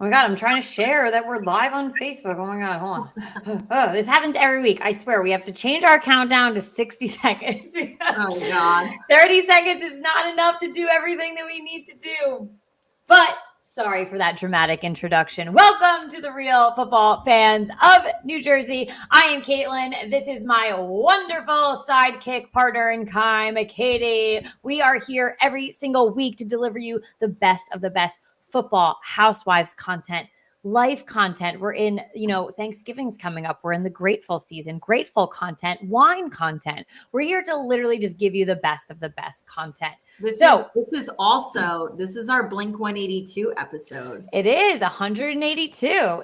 Oh my God, I'm trying to share that we're live on Facebook. Oh my God, hold on. Oh, this happens every week. I swear we have to change our countdown to 60 seconds because Oh God. 30 seconds is not enough to do everything that we need to do. But sorry for that dramatic introduction. Welcome to the Real Football Fans of New Jersey. I am Caitlin. This is my wonderful sidekick partner in crime, Katie. We are here every single week to deliver you the best of the best football, housewives content, life content. We're in, Thanksgiving's coming up. We're in the grateful season, grateful content, wine content. We're here to literally just give you the best of the best content. This is our Blink 182 episode. It is 182.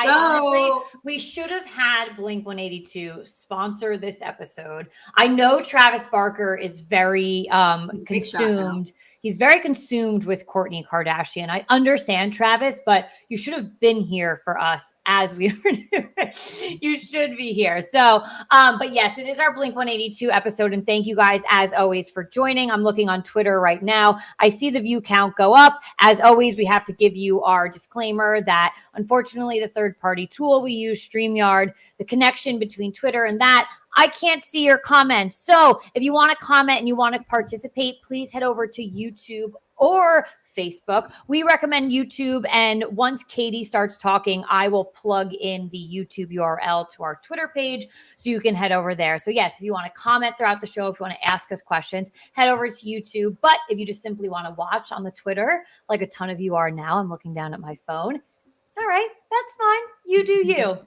Honestly, we should have had Blink 182 sponsor this episode. I know Travis Barker is very consumed. He's very consumed with Kourtney Kardashian. I understand, Travis, but you should have been here for us as we were doing. You should be here. So, but yes, it is our Blink 182 episode. And thank you guys, as always, for joining. I'm looking on Twitter right now. I see the view count go up. As always, we have to give you our disclaimer that unfortunately, the third-party tool we use, StreamYard, the connection between Twitter and that, I can't see your comments. So if you want to comment and you want to participate, please head over to YouTube or Facebook. We recommend YouTube. And once Katie starts talking, I will plug in the YouTube URL to our Twitter page so you can head over there. So yes, if you want to comment throughout the show, if you want to ask us questions, head over to YouTube. But if you just simply want to watch on the Twitter, like a ton of you are now, I'm looking down at my phone. All right, that's fine. You do you.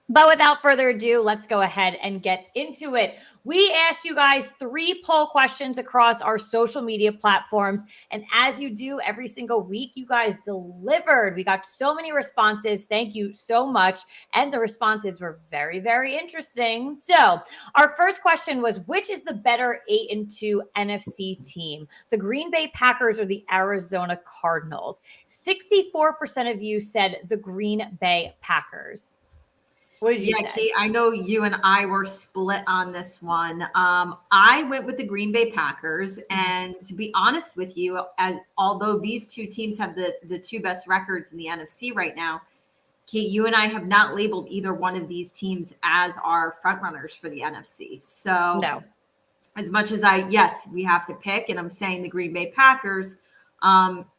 But without further ado, let's go ahead and get into it. We asked you guys 3 poll questions across our social media platforms. And as you do every single week, you guys delivered. We got so many responses. Thank you so much. And the responses were very, very interesting. So our first question was, which is the better 8-2 NFC team? The Green Bay Packers or the Arizona Cardinals? 64% of you said the Green Bay Packers. What did you say? Kate, I know you and I were split on this one. I went with the Green Bay Packers, and to be honest with you, although these two teams have the 2 best records in the NFC right now, Kate, you and I have not labeled either one of these teams as our front runners for the NFC. So no. As much as we have to pick, and I'm saying the Green Bay Packers,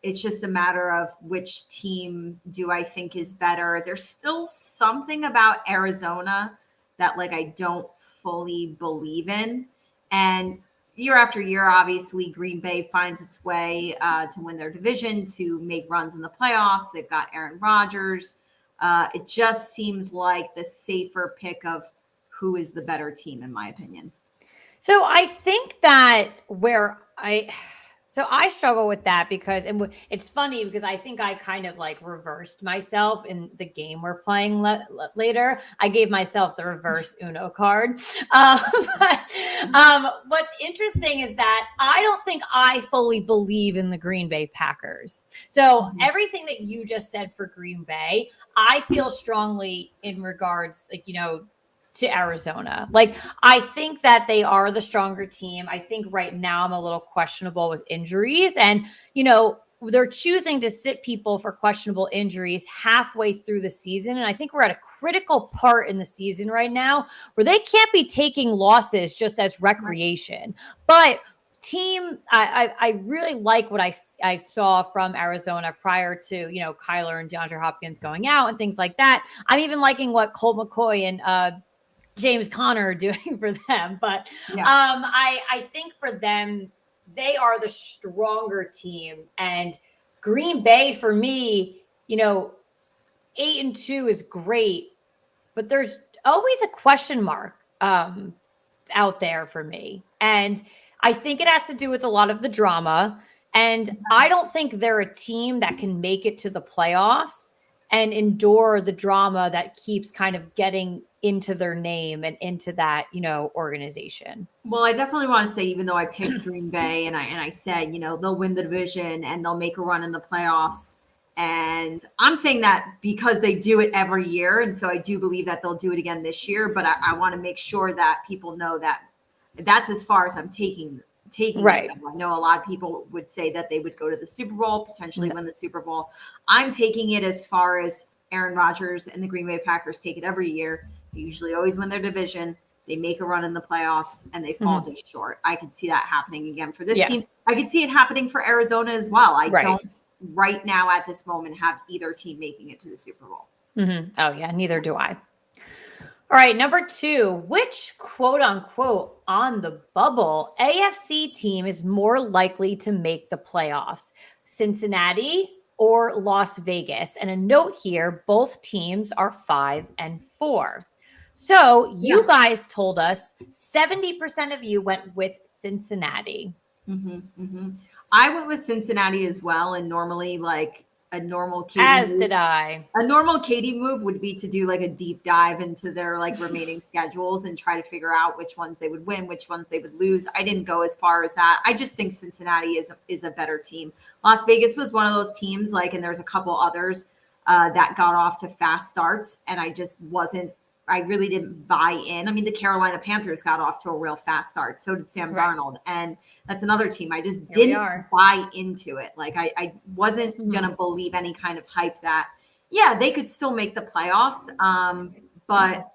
it's just a matter of which team do I think is better. There's still something about Arizona that I don't fully believe in. And year after year, obviously, Green Bay finds its way to win their division, to make runs in the playoffs. They've got Aaron Rodgers. It just seems like the safer pick of who is the better team, in my opinion. So I think that So I struggle with that because, and it's funny because I think I kind of reversed myself in the game we're playing later. I gave myself the reverse Uno card. What's interesting is that I don't think I fully believe in the Green Bay Packers. So everything that you just said for Green Bay, I feel strongly in regards, to Arizona. I think that they are the stronger team. I think right now I'm a little questionable with injuries, and, they're choosing to sit people for questionable injuries halfway through the season. And I think we're at a critical part in the season right now where they can't be taking losses just as recreation. But I really like what I saw from Arizona prior to, Kyler and DeAndre Hopkins going out and things like that. I'm even liking what Colt McCoy and James Conner doing for them. But I think for them, they are the stronger team. And Green Bay, for me, 8-2 is great, but there's always a question mark out there for me. And I think it has to do with a lot of the drama. And I don't think they're a team that can make it to the playoffs and endure the drama that keeps kind of getting into their name and into that, organization. Well, I definitely want to say, even though I picked Green Bay and I said, they'll win the division and they'll make a run in the playoffs. And I'm saying that because they do it every year. And so I do believe that they'll do it again this year. But I want to make sure that people know that that's as far as I'm taking taking Right. it. I know a lot of people would say that they would go to the Super Bowl, potentially win the Super Bowl. I'm taking it as far as Aaron Rodgers and the Green Bay Packers take it every year. They usually always win their division. They make a run in the playoffs and they fall just short. I could see that happening again for this team. I could see it happening for Arizona as well. I don't right now at this moment have either team making it to the Super Bowl. Oh yeah, neither do I. All right, number 2, which quote unquote on the bubble AFC team is more likely to make the playoffs? Cincinnati or Las Vegas? And a note here, both teams are 5-4. So you guys told us 70% of you went with Cincinnati. I went with Cincinnati as well. And normally, like a normal Katie As move, did I. A normal Katie move would be to do like a deep dive into their like remaining schedules and try to figure out which ones they would win, which ones they would lose. I didn't go as far as that. I just think Cincinnati is a better team. Las Vegas was one of those teams, like, and there's a couple others that got off to fast starts, and I really didn't buy in. I mean, the Carolina Panthers got off to a real fast start. So did Sam Darnold. And that's another team. I just didn't buy into it. Like I wasn't going to believe any kind of hype that, they could still make the playoffs. But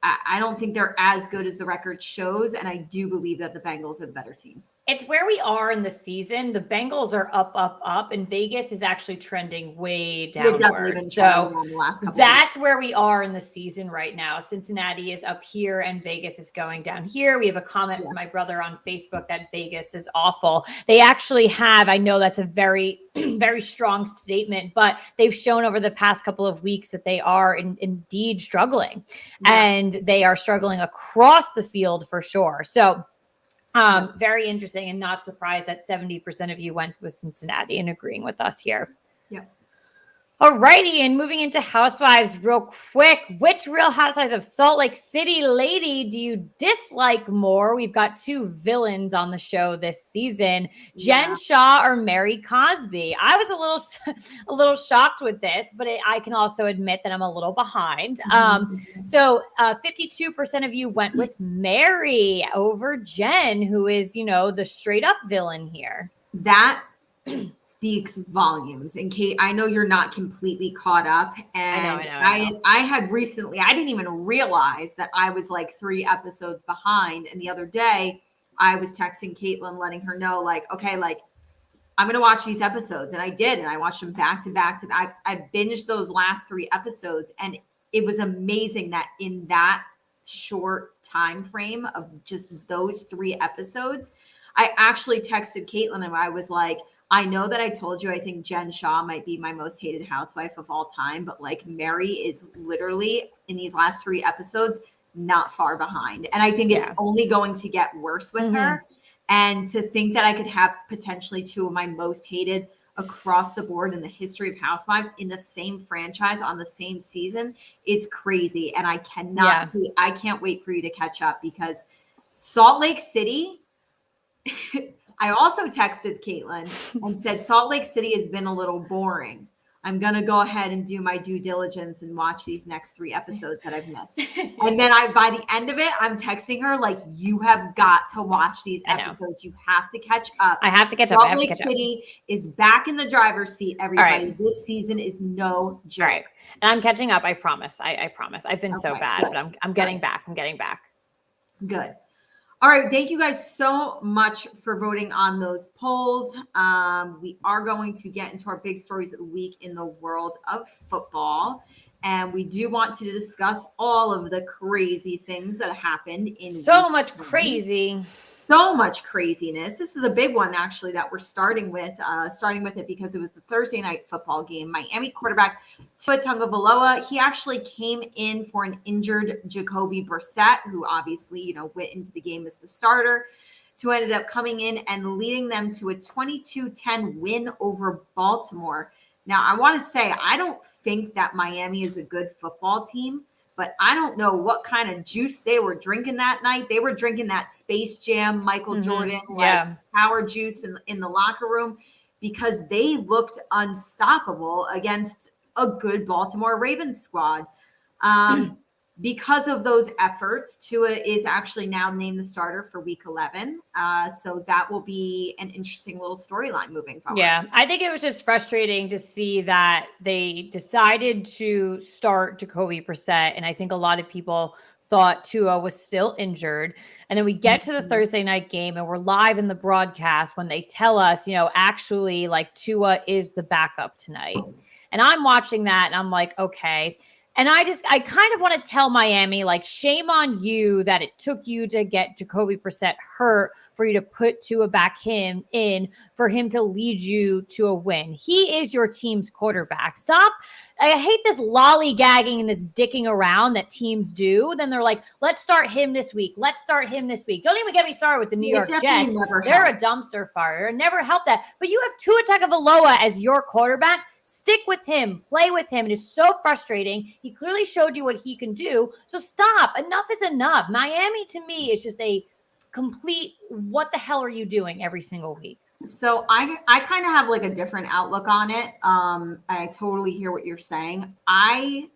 I don't think they're as good as the record shows. And I do believe that the Bengals are the better team. It's where we are in the season. The Bengals are up, and Vegas is actually trending way downward. So that's where we are in the season right now. Cincinnati is up here and Vegas is going down here. We have a comment from my brother on Facebook that Vegas is awful. They actually have, I know that's a very, very strong statement, but they've shown over the past couple of weeks that they are indeed struggling, and they are struggling across the field for sure. So very interesting, and not surprised that 70% of you went with Cincinnati and agreeing with us here. All righty, and moving into Housewives real quick. Which Real Housewives of Salt Lake City lady do you dislike more? We've got 2 villains on the show this season, Jen Shaw or Mary Cosby. I was a little shocked with this, but I can also admit that I'm a little behind. So 52% of you went with Mary over Jen, who is, the straight up villain here. That speaks volumes. And Kate, I know you're not completely caught up. And I know. I had recently, I didn't even realize that I was like 3 episodes behind. And the other day I was texting Caitlin, letting her know, like, okay, like I'm going to watch these episodes. And I did. And I watched them back to back. I binged those last 3 episodes. And it was amazing that in that short time frame of just those 3 episodes, I actually texted Caitlin and I was like, I know that I told you I think Jen Shaw might be my most hated housewife of all time, but like Mary is literally in these last 3 episodes not far behind. And I think it's only going to get worse with her. And to think that I could have potentially 2 of my most hated across the board in the history of Housewives in the same franchise on the same season is crazy. And I can't wait for you to catch up, because Salt Lake City I also texted Caitlin and said, Salt Lake City has been a little boring. I'm going to go ahead and do my due diligence and watch these next 3 episodes that I've missed. And then by the end of it, I'm texting her like, you have got to watch these episodes. You have to catch up. I have to catch up. Salt Lake City is back in the driver's seat, everybody. Right. This season is no joke. Right. And I'm catching up. I promise. I promise. I've been so bad, but I'm getting back. I'm getting back. Good. All right. Thank you guys so much for voting on those polls. We are going to get into our big stories of the week in the world of football. And we do want to discuss all of the crazy things that happened in so much crazy. So much craziness. This is a big one, actually, that we're starting with it because it was the Thursday night football game. Miami quarterback Tua Tagovailoa, he actually came in for an injured Jacoby Brissett, who obviously, went into the game as the starter. Tua ended up coming in and leading them to a 22-10 win over Baltimore. Now, I want to say, I don't think that Miami is a good football team, but I don't know what kind of juice they were drinking that night. They were drinking that Space Jam, Michael Jordan, power juice in the locker room, because they looked unstoppable against a good Baltimore Ravens squad. because of those efforts, Tua is actually now named the starter for week 11. So that will be an interesting little storyline moving forward. Yeah, I think it was just frustrating to see that they decided to start Jacoby Brissett. And I think a lot of people thought Tua was still injured. And then we get to the Thursday night game and we're live in the broadcast when they tell us, actually, like, Tua is the backup tonight. And I'm watching that and I'm like, okay. And I kind of want to tell Miami, like, shame on you that it took you to get Jacoby Brissett hurt for you to put Tua back in for him to lead you to a win. He is your team's quarterback. Stop. I hate this lollygagging and this dicking around that teams do. Then they're like, let's start him this week. Let's start him this week. Don't even get me started with the New York Jets. They're a dumpster fire. It never helped that. But you have Tua Tagovailoa as your quarterback. Stick with him. Play with him. It is so frustrating. He clearly showed you what he can do. So stop. Enough is enough. Miami, to me, is just a complete what the hell are you doing every single week. So I kind of have like a different outlook on it. I totally hear what you're saying. I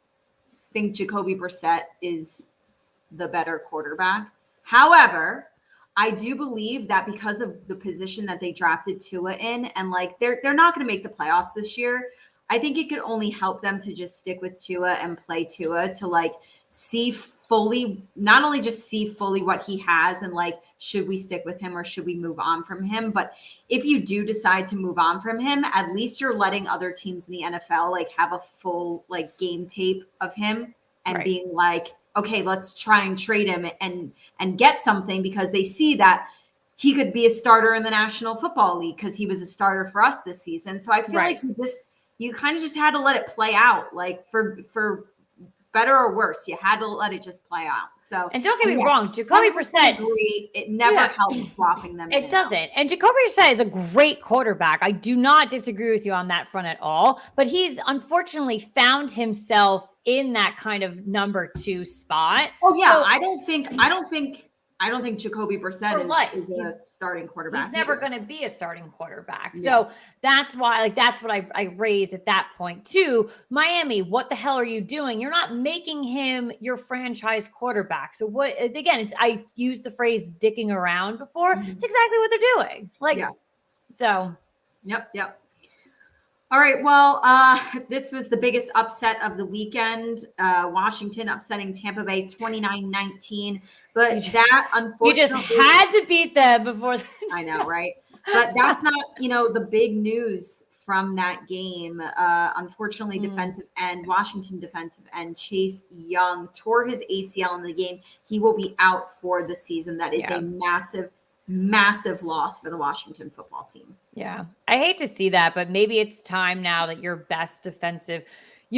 think Jacoby Brissett is the better quarterback. However, I do believe that because of the position that they drafted Tua in, and like they're not going to make the playoffs this year, I think it could only help them to just stick with Tua and play Tua to like see fully, not only just see fully what he has and like, should we stick with him or should we move on from him? But if you do decide to move on from him, at least you're letting other teams in the NFL like have a full like game tape of him and being like, okay, let's try and trade him and get something, because they see that he could be a starter in the National Football League because he was a starter for us this season. So I feel like you kind of just had to let it play out, like for better or worse, you had to let it just play out. So, and don't get me wrong, Jacoby Brissett, it never helps swapping them. It doesn't. And Jacoby Brissett is a great quarterback. I do not disagree with you on that front at all. But he's unfortunately found himself in that kind of number 2 spot. Oh yeah, so, I don't think Jacoby Brissett is a starting quarterback. He's never going to be a starting quarterback. Yeah. So that's why, like, that's what I raise at that point too. Miami, what the hell are you doing? You're not making him your franchise quarterback. So what, again, I used the phrase dicking around before. Mm-hmm. It's exactly what they're doing. Like, so. Yep. All right. Well, this was the biggest upset of the weekend. Washington upsetting Tampa Bay 29-19. But that, unfortunately, you just had to beat them before. I know, right? But that's not, the big news from that game. Unfortunately, Washington defensive end Chase Young tore his ACL in the game. He will be out for the season. That is a massive loss for the Washington football team. Yeah. I hate to see that, but maybe it's time now that you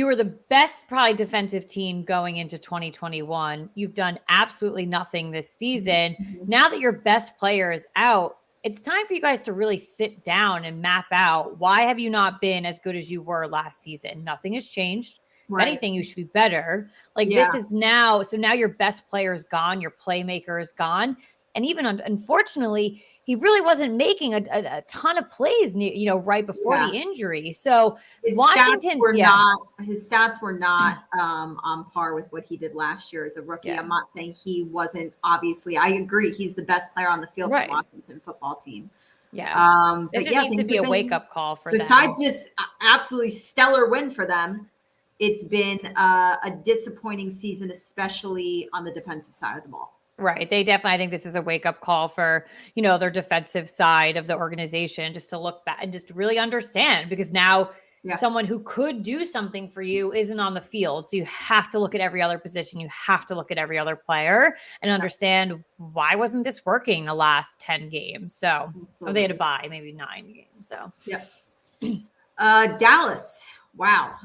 were the best probably defensive team going into 2021. You've done absolutely nothing this season. Mm-hmm. Now that your best player is out, it's time for you guys to really sit down and map out, why have you not been as good as you were last season? Nothing has changed. Right. If anything, you should be better. This is now. So now your best player is gone. Your playmaker is gone. And even unfortunately, he really wasn't making a ton of plays, right before the injury. So his stats were not on par with what he did last year as a rookie. I'm not saying he wasn't. Obviously, I agree. He's the best player on the field for the Washington football team. Yeah. This just needs to be a wake-up call for them. Besides this absolutely stellar win for them, it's been a disappointing season, especially on the defensive side of the ball. Right. They definitely, I think this is a wake-up call for, their defensive side of the organization, just to look back and just to really understand, because now someone who could do something for you isn't on the field. So you have to look at every other position. You have to look at every other player and understand, why wasn't this working the last 10 games? So they had to buy maybe 9 games. So Dallas. Wow.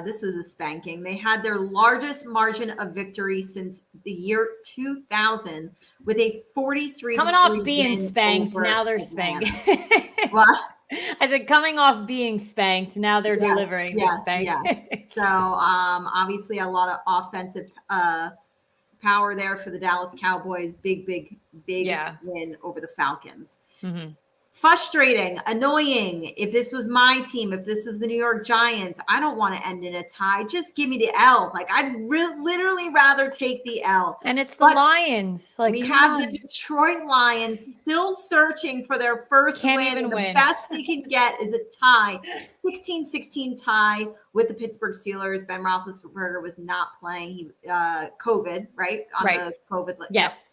This was a spanking. They had their largest margin of victory since the year 2000 with a 43. Coming off being spanked, now they're spanking. What? I said, coming off being spanked, now they're delivering. Yes. So obviously a lot of offensive power there for the Dallas Cowboys. Big win over the Falcons. Mm-hmm. Frustrating, annoying. If this was my team, if this was the New York Giants, I don't want to end in a tie. Just give me the L. Like, I'd literally rather take the L. And it's the Lions. Like, we come have on. the Detroit Lions still searching for their first Can't win. even And the win. best they can get is a tie. 16-16 tie with the Pittsburgh Steelers. Ben Roethlisberger was not playing. He COVID, right? On the COVID list. Yes.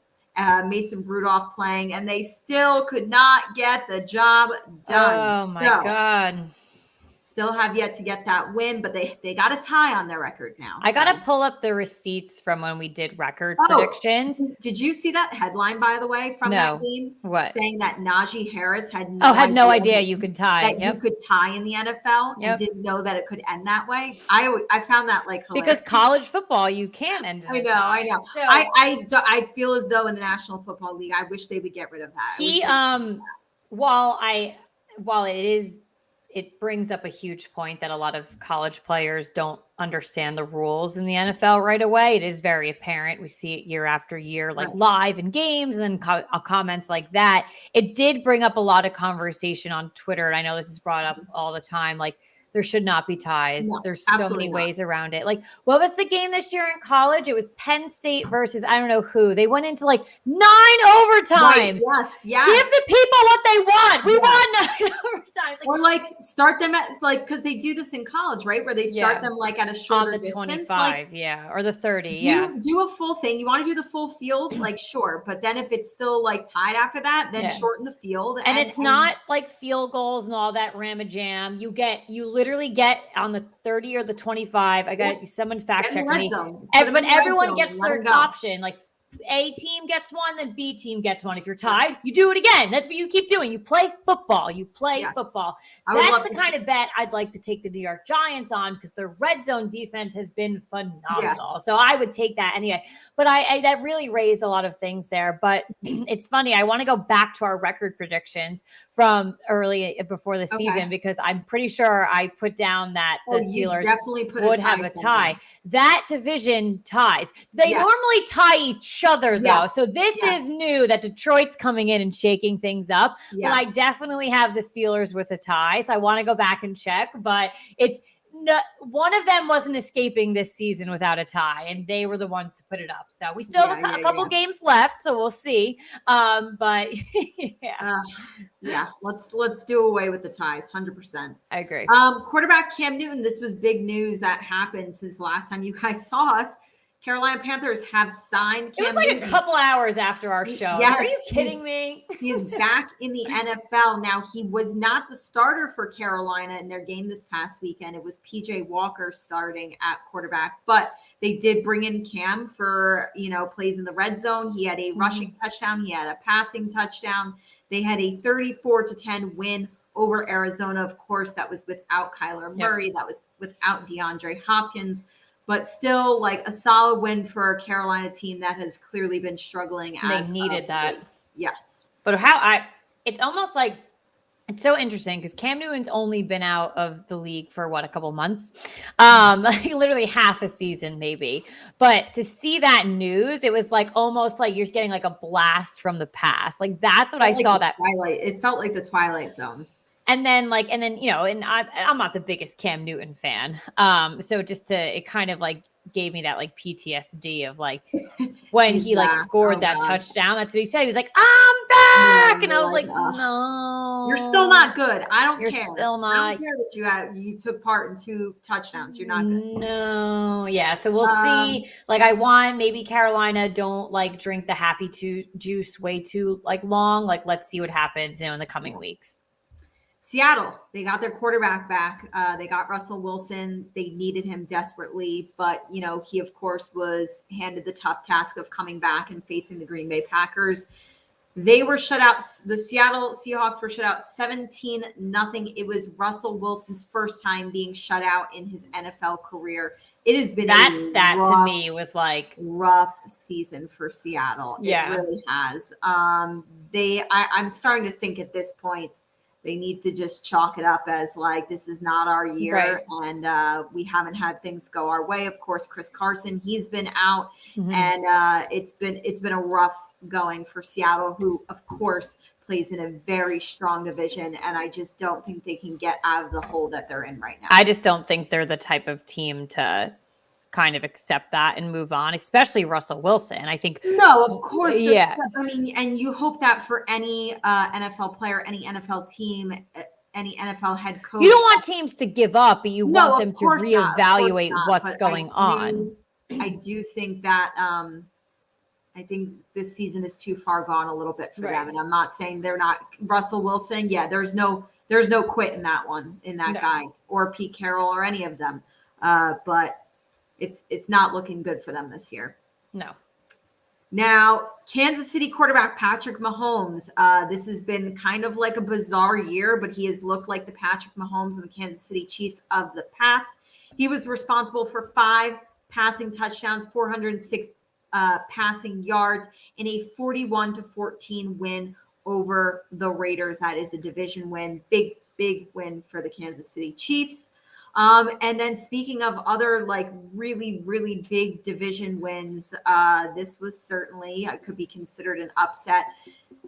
Mason Rudolph playing, and they still could not get the job done. Oh my God. Still have yet to get that win, but they got a tie on their record now. I got to pull up the receipts from when we did record predictions. Did you see that headline, by the way, from that game? What? Saying that Najee Harris had no idea you could tie. That you could tie in the NFL and didn't know that it could end that way. I found that like hilarious. Because college football, you can end in a tie. I know. So, I feel as though in the National Football League, I wish they would get rid of that. While it brings up a huge point that a lot of college players don't understand the rules in the NFL right away. It is very apparent. We see it year after year, like live in games and then comments like that. It did bring up a lot of conversation on Twitter. And I know this is brought up all the time. Like, there should not be ties. No, there's so many ways around it. Like, what was the game this year in college? It was Penn State versus I don't know who. They went into like 9 overtimes. Yes. Give the people what they want. We want 9 overtimes. Or like start them at because they do this in college, right? Where they start them like at a shorter on the distance, 25, or the 30. Do a full thing. You want to do the full field, like sure, but then if it's still like tied after that, then shorten the field. And it's not like field goals and all that ramajam. You literally get on the 30 or the 25. I got someone fact check me. But everyone gets their option. Like, A team gets one, then B team gets one. If you're tied, you do it again. That's what you keep doing. You play football. Football. That's the kind of bet I'd like to take the New York Giants on because their red zone defense has been phenomenal. So I would take that anyway. But I that really raised a lot of things there. But it's funny. I want to go back to our record predictions from early before the season because I'm pretty sure I put down that the Steelers would have a tie. That division ties. They normally tie each other though. So this is new that Detroit's coming in and shaking things up. But I definitely have the Steelers with a tie. So I want to go back and check, but it's one of them wasn't escaping this season without a tie, and they were the ones to put it up. So we still have a couple games left, so we'll see. But let's do away with the ties. 100%. I agree. Quarterback Cam Newton. This was big news that happened since last time you guys saw us. Carolina Panthers have signed Cam Newton. It was like a couple hours after our show. Are you kidding me? He is back in the NFL. Now, he was not the starter for Carolina in their game this past weekend. It was PJ Walker starting at quarterback, but they did bring in Cam for, plays in the red zone. He had a rushing touchdown. He had a passing touchdown. They had a 34-10 win over Arizona. Of course, that was without Kyler Murray. That was without DeAndre Hopkins. But still, like a solid win for a Carolina team that has clearly been struggling. They needed that. Yes. But it's almost like, it's so interesting because Cam Newton's only been out of the league for a couple months, like literally half a season maybe. But to see that news, it was like almost like you're getting like a blast from the past. Like that's what I saw. That Twilight. It felt like the Twilight Zone. And then and I'm not the biggest Cam Newton fan. So it kind of like gave me that like PTSD of like when he like scored that touchdown. That's what he said. He was like, I'm back. And I was like, no. You're still not good. I don't care. You're still not. I don't care that you took part in 2 touchdowns. You're not good. No. Yeah. So we'll see. Like I want maybe Carolina don't like drink the happy juice way too like long. Like let's see what happens in the coming weeks. Seattle, they got their quarterback back. They got Russell Wilson. They needed him desperately, but he of course was handed the tough task of coming back and facing the Green Bay Packers. They were shut out. The Seattle Seahawks were shut out 17-0. It was Russell Wilson's first time being shut out in his NFL career. It has been that stat to me was like rough season for Seattle. Yeah, it really has. I'm starting to think at this point, they need to just chalk it up as like, this is not our year. Right. And we haven't had things go our way. Of course, Chris Carson, he's been out and it's been a rough going for Seattle, who of course plays in a very strong division, and I just don't think they can get out of the hole that they're in right now. I just don't think they're the type of team to kind of accept that and move on, especially Russell Wilson. I think no, of course, yeah. I mean, and you hope that for any NFL player, any NFL team, any NFL head coach. You don't want teams to give up, but you want them to reevaluate what's going on. I do think that I think this season is too far gone a little bit for them. And I'm not saying they're not Russell Wilson. Yeah, there's no quit in that one, in that guy, or Pete Carroll or any of them. But it's not looking good for them this year. No. Now, Kansas City quarterback Patrick Mahomes. This has been kind of like a bizarre year, but he has looked like the Patrick Mahomes and the Kansas City Chiefs of the past. He was responsible for 5 passing touchdowns, 406 passing yards in a 41-14 win over the Raiders. That is a division win. Big win for the Kansas City Chiefs. And then speaking of other like really, really big division wins, this was certainly could be considered an upset.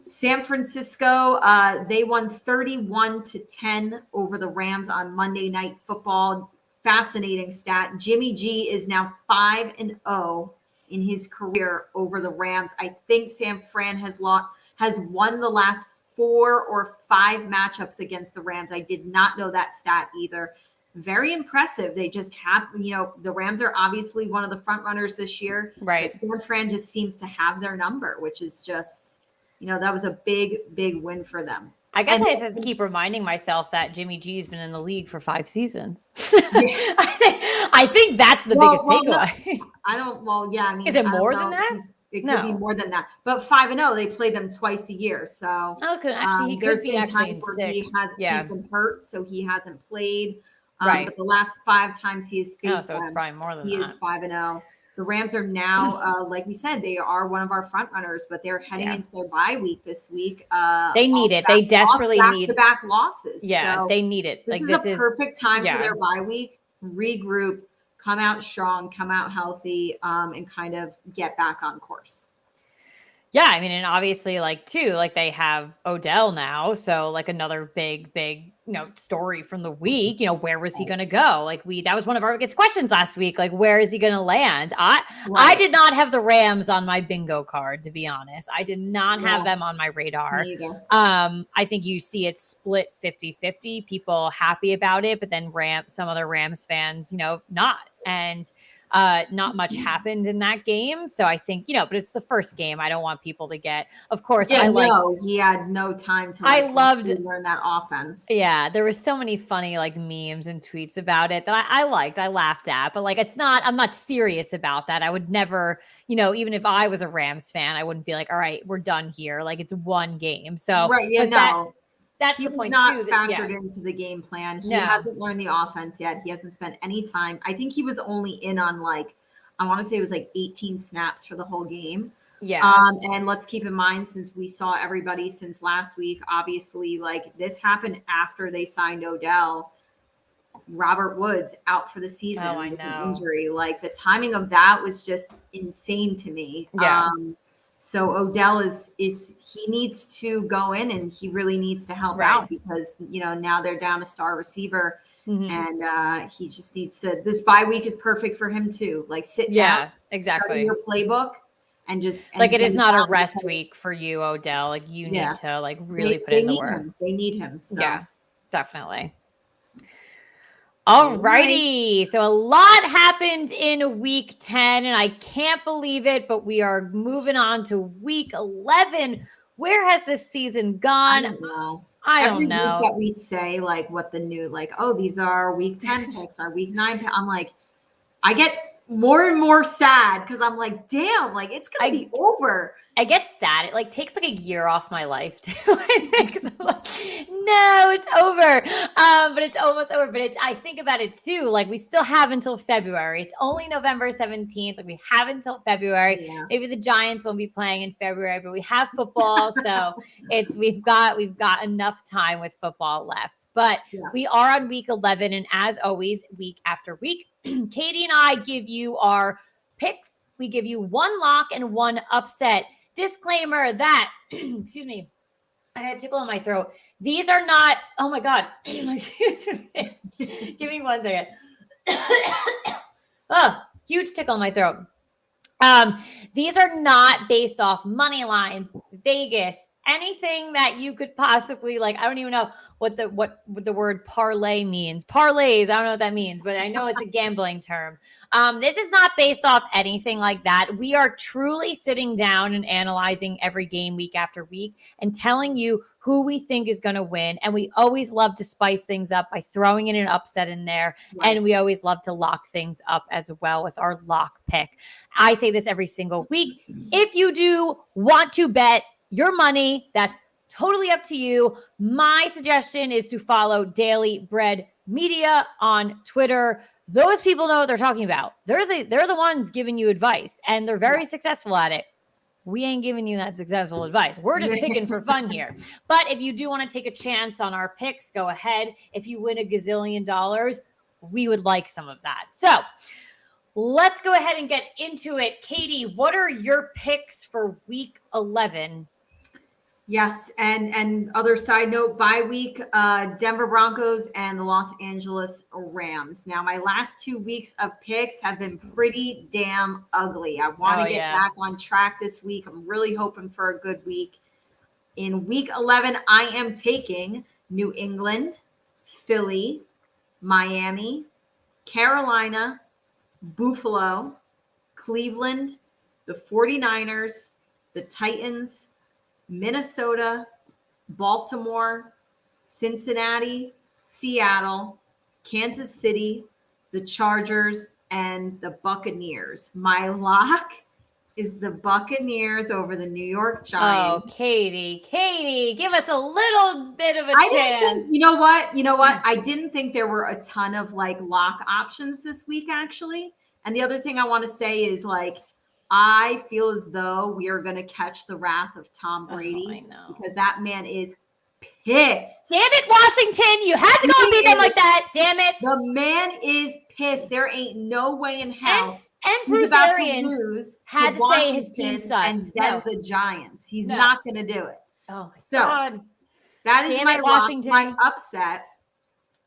San Francisco, they won 31-10 over the Rams on Monday Night Football. Fascinating stat. Jimmy G is now 5-0 in his career over the Rams. I think San Fran has won the last 4 or 5 matchups against the Rams. I did not know that stat either. Very impressive. They just have, the Rams are obviously one of the front runners this year. Right. San Fran just seems to have their number, which is just, that was a big win for them. I guess I just have to keep reminding myself that Jimmy G's been in the league for 5 seasons. I think that's the biggest takeaway. I mean, is it more than that? It could be more than that. But 5-0, they play them twice a year. So actually, he could be times where he's been hurt, so he hasn't played. Right. But the last 5 times he has faced so it's probably more than he that. is 5-0. The Rams are now, like we said, they are one of our front runners, but they're heading into their bye week this week. They need it. They desperately need back-to-back losses. Yeah, so they need it. This is a perfect time for their bye week. Regroup, come out strong, come out healthy, and kind of get back on course. Yeah, I mean, and obviously, they have Odell now, so another big, story from the week. Where was he going to go? That was one of our biggest questions last week. Where is he going to land? I did not have the Rams on my bingo card, to be honest. I did not have them on my radar. I think you see it split 50-50. People happy about it, but then some other Rams fans, not. And not much happened in that game. So I think, but it's the first game. I don't want people to get, of course, he had no time to learn that offense. Yeah. There was so many funny memes and tweets about it that I laughed at, but I'm not serious about that. I would never, even if I was a Rams fan, I wouldn't be all right, we're done here. It's one game. So that's the point too. Factored into the game plan. He hasn't learned the offense yet. He hasn't spent any time. I think he was only in on I want to say it was 18 snaps for the whole game. Yeah. And let's keep in mind, since we saw everybody since last week, obviously this happened after they signed Odell. Robert Woods out for the season with an injury. The timing of that was just insane to me. Yeah. So Odell he needs to go in and he really needs to help out because, now they're down a star receiver and he just needs to, this bye week is perfect for him too. Sit down, exactly. study your playbook and just, it is not a rest week for you, Odell. You need to really put in the work. They need him. So. Yeah, definitely. All righty. So a lot happened in week 10 and I can't believe it, but we are moving on to week 11. Where has this season gone? I don't know. Week that we say what the new, these are week 10 picks, our week 9 picks. I'm I get more and more sad because I'm damn, it's going to be over. I get sad. It takes a year off my life too. I think so. No, it's over. But it's almost over. But I think about it too. We still have until February. It's only November 17th. We have until February. Yeah. Maybe the Giants won't be playing in February, but we have football. So we've got enough time with football left. But we are on week 11. And as always, week after week, Katie and I give you our picks. We give you one lock and one upset. Disclaimer that, excuse me, I had a tickle in my throat. These are not, oh my God. Give me 1 second. Oh, huge tickle in my throat. These are not based off money lines, Vegas, anything that you could possibly like. I don't even know what the word parlay means. Parlays, I don't know what that means, but I know it's a gambling term. This is not based off anything like that. We are truly sitting down and analyzing every game week after week and telling you who we think is going to win. And we always love to spice things up by throwing in an upset in there. Right. And we always love to lock things up as well with our lock pick. I say this every single week. If you do want to bet your money, that's totally up to you. My suggestion is to follow Daily Bread Media on Twitter. Those people know what they're talking about. They're the ones giving you advice, and they're very successful at it. We ain't giving you that successful advice. We're just picking for fun here. But if you do want to take a chance on our picks, go ahead. If you win $1 gazillion, we would like some of that. So let's go ahead and get into it. Katie, what are your picks for week 11? Yes, and other side note, bye week, Denver Broncos and the Los Angeles Rams. Now, my last 2 weeks of picks have been pretty damn ugly. I want to get back on track this week. I'm really hoping for a good week. In week 11, I am taking New England, Philly, Miami, Carolina, Buffalo, Cleveland, the 49ers, the Titans, Minnesota, Baltimore, Cincinnati, Seattle, Kansas City, the Chargers, and the Buccaneers. My lock is the Buccaneers over the New York Giants. Oh, Katie, give us a little bit of a chance. You know what? I didn't think there were a ton of like lock options this week, actually. And the other thing I want to say is like, I feel as though we are going to catch the wrath of Tom Brady. I know. Because that man is pissed. Damn it, Washington. You had to go and beat them like that. Damn it. The man is pissed. There ain't no way in hell. And Bruce Arians had to say his team sucked. And then the Giants. He's not going to do it. Oh, my God. That is my Washington. My upset.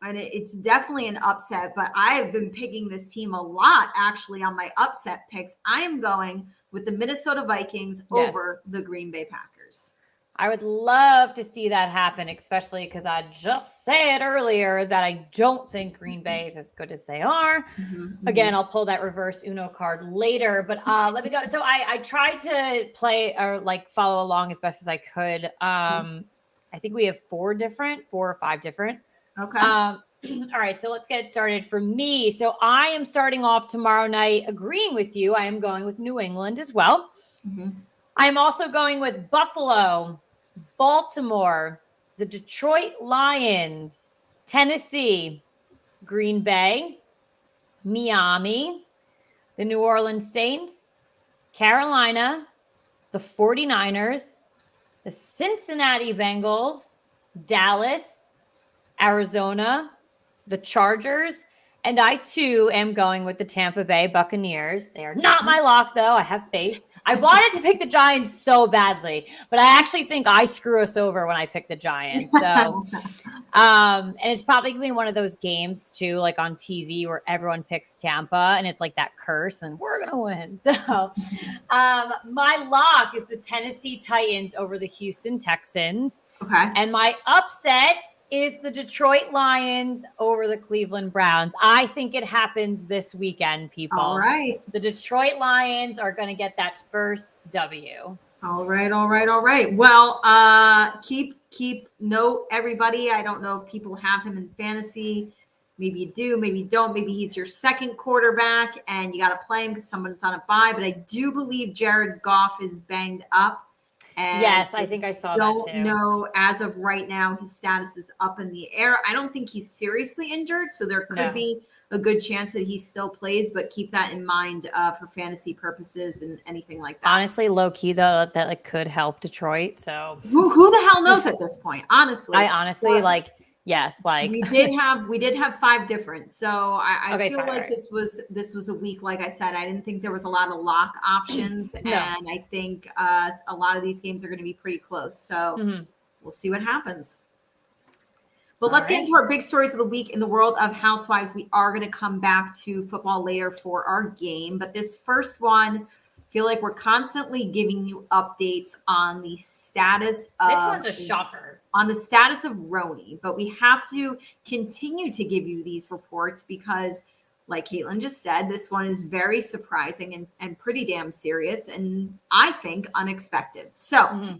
And it's definitely an upset, but I have been picking this team a lot, actually, on my upset picks. I am going with the Minnesota Vikings over the Green Bay Packers. I would love to see that happen, especially because I just said earlier that I don't think Green Bay is as good as they are. Again, I'll pull that reverse Uno card later, but let me go. So I tried to play or like follow along as best as I could. I think we have 4 or 5 different. Okay. All right. So let's get started for me. So I am starting off tomorrow night agreeing with you. I am going with New England as well. I'm also going with Buffalo, Baltimore, the Detroit Lions, Tennessee, Green Bay, Miami, the New Orleans Saints, Carolina, the 49ers, the Cincinnati Bengals, Dallas, Arizona, the Chargers, and I too am going with the Tampa Bay Buccaneers. They are not my lock, though. I have faith. I wanted to pick the Giants so badly, but I actually think I screw us over when I pick the Giants. So, and it's probably going to be one of those games too, like on TV where everyone picks Tampa and it's like that curse and we're going to win. So, my lock is the Tennessee Titans over the Houston Texans. Okay. And my upset is the Detroit Lions over the Cleveland Browns. I think it happens this weekend, people. All right. The Detroit Lions are going to get that first W. All right. Well, keep note, everybody. I don't know if people have him in fantasy. Maybe you do, maybe you don't. Maybe he's your second quarterback and you got to play him because someone's on a bye. But I do believe Jared Goff is banged up. And yes, I think I saw that too. Don't know as of right now, his status is up in the air. I don't think he's seriously injured, so there could be a good chance that he still plays, but keep that in mind for fantasy purposes and anything like that. Honestly, low key though, that like could help Detroit. So who the hell knows at this point? Honestly, I honestly like. Yes, like we did have 5 different. So I feel like this was a week. Like I said, I didn't think there was a lot of lock options, and I think a lot of these games are going to be pretty close. So we'll see what happens. But let's get into our big stories of the week in the world of housewives. We are going to come back to football later for our game. But this first one, I feel like we're constantly giving you updates on the status of... This one's a shocker. On the status of RHONY. But we have to continue to give you these reports because, like Caitlin just said, this one is very surprising and pretty damn serious. And I think unexpected. So...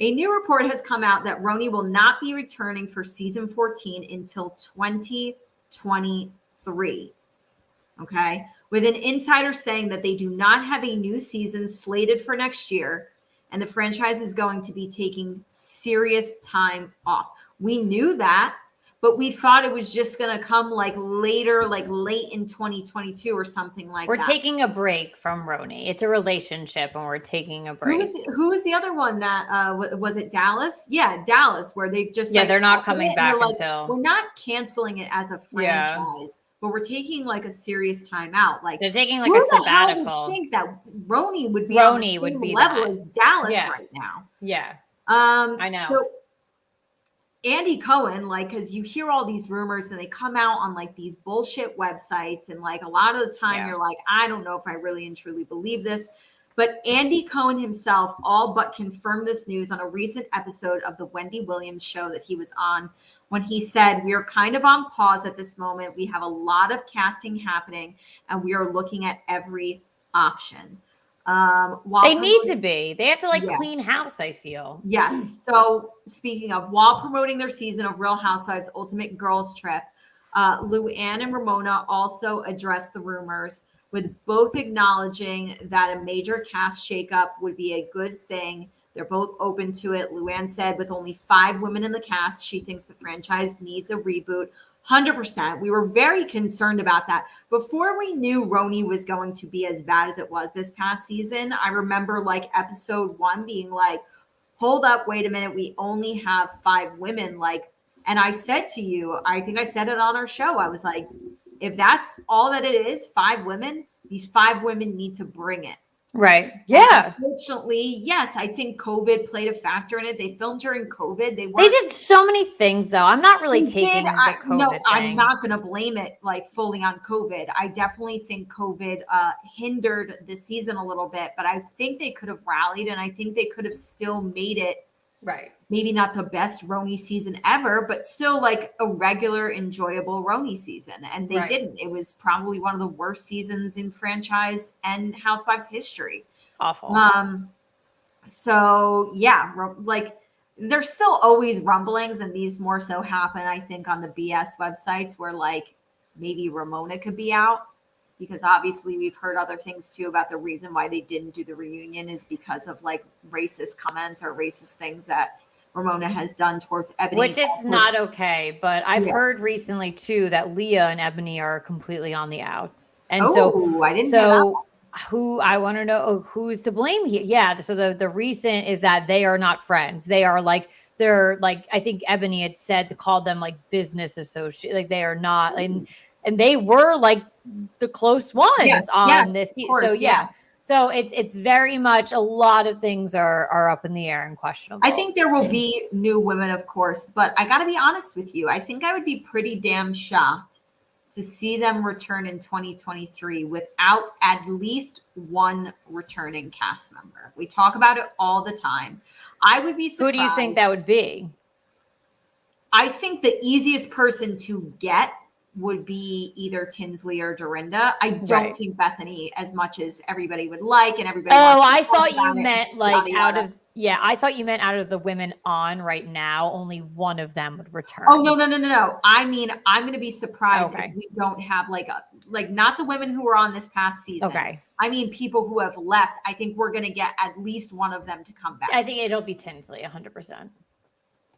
A new report has come out that RHONY will not be returning for season 14 until 2023. Okay. With an insider saying that they do not have a new season slated for next year, and the franchise is going to be taking serious time off. We knew that, but we thought it was just going to come like later, like late in 2022 or something like that. We're taking a break from RHONY. It's a relationship and we're taking a break. Who was the other one that, was it Dallas? Yeah, Dallas, where they've just... Yeah, they're not coming back until... We're not canceling it as a franchise, but we're taking like a serious time out. Like they're taking like a sabbatical. I think that RHONY would be on the same level as Dallas right now. Yeah, I know. So Andy Cohen, like, because you hear all these rumors and they come out on like these bullshit websites, and like a lot of the time you're like, I don't know if I really and truly believe this. But Andy Cohen himself all but confirmed this news on a recent episode of the Wendy Williams show that he was on, when he said, we are kind of on pause at this moment. We have a lot of casting happening and we are looking at every option. They need to be. They have to clean house, I feel. Yes. So speaking of, while promoting their season of Real Housewives Ultimate Girls Trip, Luann and Ramona also addressed the rumors, with both acknowledging that a major cast shakeup would be a good thing. They're both open to it. Luann said, with only 5 women in the cast, she thinks the franchise needs a reboot. 100%. We were very concerned about that. Before we knew RHONY was going to be as bad as it was this past season, I remember like episode 1 being like, hold up, wait a minute, we only have 5 women. Like, and I said to you, I think I said it on our show, I was like, if that's all that it is, 5 women, these 5 women need to bring it. Right. Yeah. Unfortunately, yes, I think COVID played a factor in it. They filmed during COVID. They did so many things, though. I'm not really taking the COVID thing. I'm not going to blame it like fully on COVID. I definitely think COVID hindered the season a little bit, but I think they could have rallied, and I think they could have still made it. Right. Maybe not the best RHONY season ever, but still like a regular, enjoyable RHONY season. And they didn't. It was probably one of the worst seasons in franchise and Housewives history. Awful. So yeah, like there's still always rumblings, and these more so happen, I think, on the BS websites where like maybe Ramona could be out. Because obviously we've heard other things too about the reason why they didn't do the reunion is because of like racist comments or racist things that Ramona has done towards Ebony. Which is not okay. But I've heard recently too that Leah and Ebony are completely on the outs. And I didn't know that. Who I want to know who's to blame here. Yeah. So the reason is that they are not friends. They're like, I think Ebony had said, called them like business associate. Like they are not. And they were like the close ones on this. Course, so so it's very much a lot of things are up in the air and questionable. I think there will be new women, of course, but I got to be honest with you. I think I would be pretty damn shocked to see them return in 2023 without at least one returning cast member. We talk about it all the time. I would be surprised. Who do you think that would be? I think the easiest person to get would be either Tinsley or Dorinda. I don't think Bethany as much as everybody would like, and everybody. Oh, I thought you meant like out of I thought you meant out of the women on right now, only one of them would return. Oh no. I mean, I'm going to be surprised if we don't have like not the women who were on this past season. Okay. I mean, people who have left. I think we're going to get at least one of them to come back. I think it'll be Tinsley, 100%.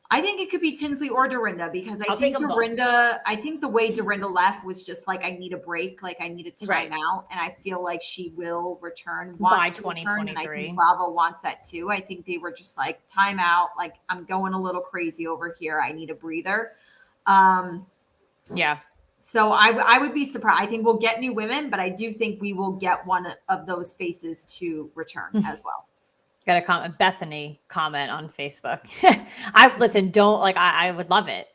I think it could be Tinsley or Dorinda, because I think the way Dorinda left was just like, I need a break. Like I need a time out. And I feel like she will return by 2023. And I think Bravo wants that too. I think they were just like, time out. Like I'm going a little crazy over here. I need a breather. So I would be surprised. I think we'll get new women, but I do think we will get one of those faces to return as well. Got a comment, Bethany comment on Facebook. Listen, I would love it.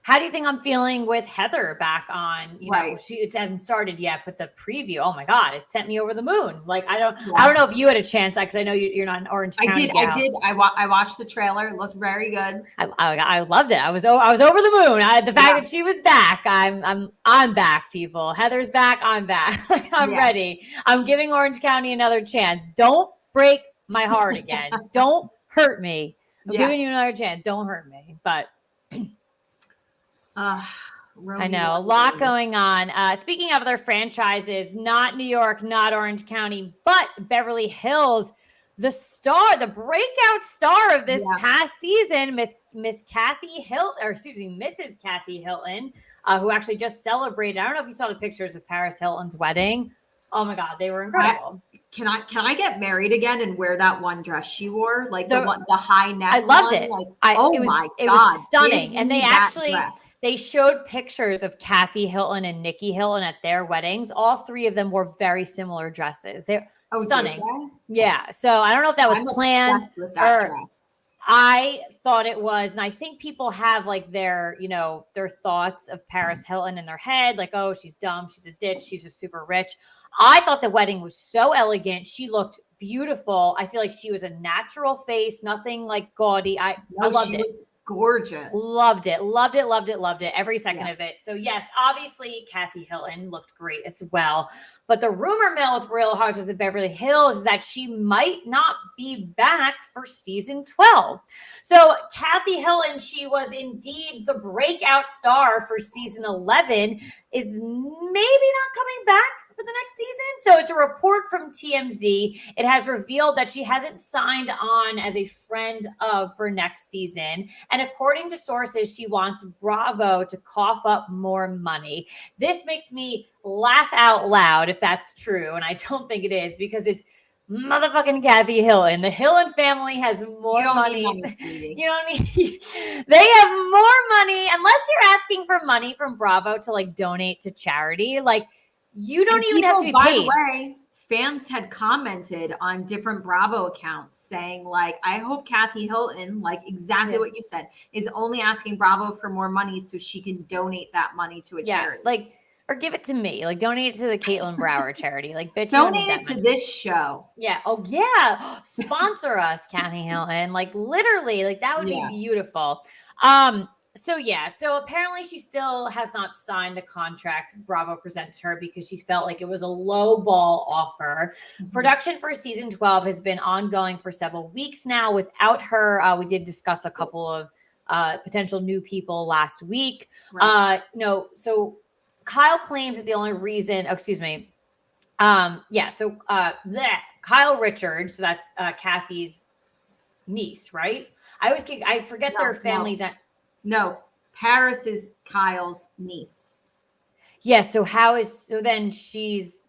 How do you think I'm feeling with Heather back on? It hasn't started yet, but the preview, oh my God, it sent me over the moon. Like, I don't know if you had a chance, because I know you're not an Orange County gal. I did. I watched the trailer. It looked very good. I loved it. I was over the moon. The fact that she was back, I'm back, people. Heather's back. I'm back. Like, I'm ready. I'm giving Orange County another chance. Don't break my heart again. Don't hurt me. I'm giving you another chance. Don't hurt me. But I know a lot going on. Speaking of other franchises, not New York, not Orange County, but Beverly Hills, the breakout star of this past season, Mrs. Kathy Hilton, who actually just celebrated. I don't know if you saw the pictures of Paris Hilton's wedding. Oh my God, they were incredible. Can I get married again and wear that one dress she wore, like the high neck? I loved it. Like, it was stunning. And they showed pictures of Kathy Hilton and Nikki Hilton at their weddings. All three of them wore very similar dresses. They're stunning. Yeah. So I don't know if that was planned with that dress. I thought it was, and I think people have like their thoughts of Paris Hilton in their head, like, oh, she's dumb, she's a ditch, she's just super rich. I thought the wedding was so elegant. She looked beautiful. I feel like she was a natural face, nothing like gaudy. I loved it. Gorgeous. Loved it. Every second of it. So yes, obviously Kathy Hilton looked great as well. But the rumor mill with Real Housewives of Beverly Hills is that she might not be back for season 12. So Kathy Hilton, she was indeed the breakout star for season 11, is maybe not coming back for the next season. So it's a report from TMZ. It has revealed that she hasn't signed on as a friend of for next season. And according to sources, she wants Bravo to cough up more money. This makes me laugh out loud if that's true. And I don't think it is, because it's motherfucking Kathy Hilton. The Hilton family has more money. You know what I mean? They have more money. Unless you're asking for money from Bravo to like donate to charity, like you don't even have to be paid. By the way, fans had commented on different Bravo accounts saying, like, I hope Kathy Hilton, like exactly what you said, is only asking Bravo for more money so she can donate that money to a charity. Like, or give it to me. Like, donate it to the Caitlin Brower charity. Like, bitch, donate it to this show. Yeah. Oh, yeah. Sponsor us, Kathy Hilton. Like, literally, like that would be beautiful. So apparently she still has not signed the contract Bravo presented her because she felt like it was a low ball offer. Mm-hmm. Production for season 12 has been ongoing for several weeks now without her. We did discuss a couple of potential new people last week. Right. So Kyle claims that the only reason, Kyle Richards, so that's Kathy's niece, right? I forget their family. No, Paris is Kyle's niece. Yes. Yeah, so then she's.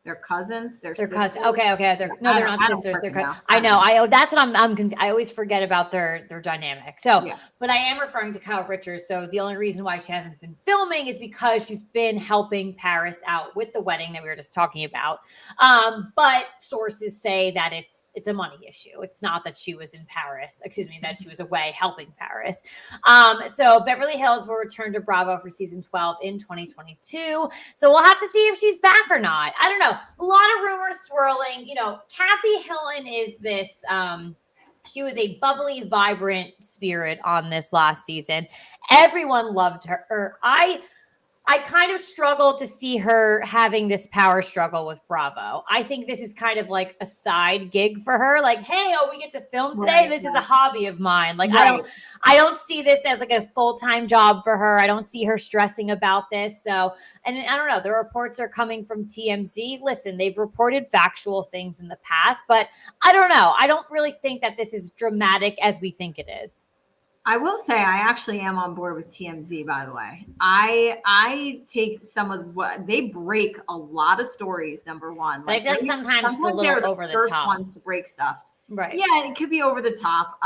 They're cousins. They're cousins. Okay. They're not sisters. They're cousins. I know. That's what I always forget about their dynamic. So, but I am referring to Kyle Richards. So the only reason why she hasn't been filming is because she's been helping Paris out with the wedding that we were just talking about. But sources say that it's a money issue. It's not that she was in Paris. That she was away helping Paris. So Beverly Hills will return to Bravo for season 12 in 2022. So we'll have to see if she's back or not. I don't know. A lot of rumors swirling. Kathy Hilton is this, she was a bubbly, vibrant spirit on this last season. Everyone loved her. I kind of struggle to see her having this power struggle with Bravo. I think this is kind of like a side gig for her. Like, hey, we get to film today. This is a hobby of mine. Like, I don't see this as like a full-time job for her. I don't see her stressing about this. So, and I don't know, the reports are coming from TMZ. Listen, they've reported factual things in the past, but I don't know. I don't really think that this is dramatic as we think it is. I will say I actually am on board with TMZ, by the way. I take some of what they break a lot of stories, number one. Like, I feel like sometimes it's a little over the top. First ones to break stuff. Right. Yeah, it could be over the top.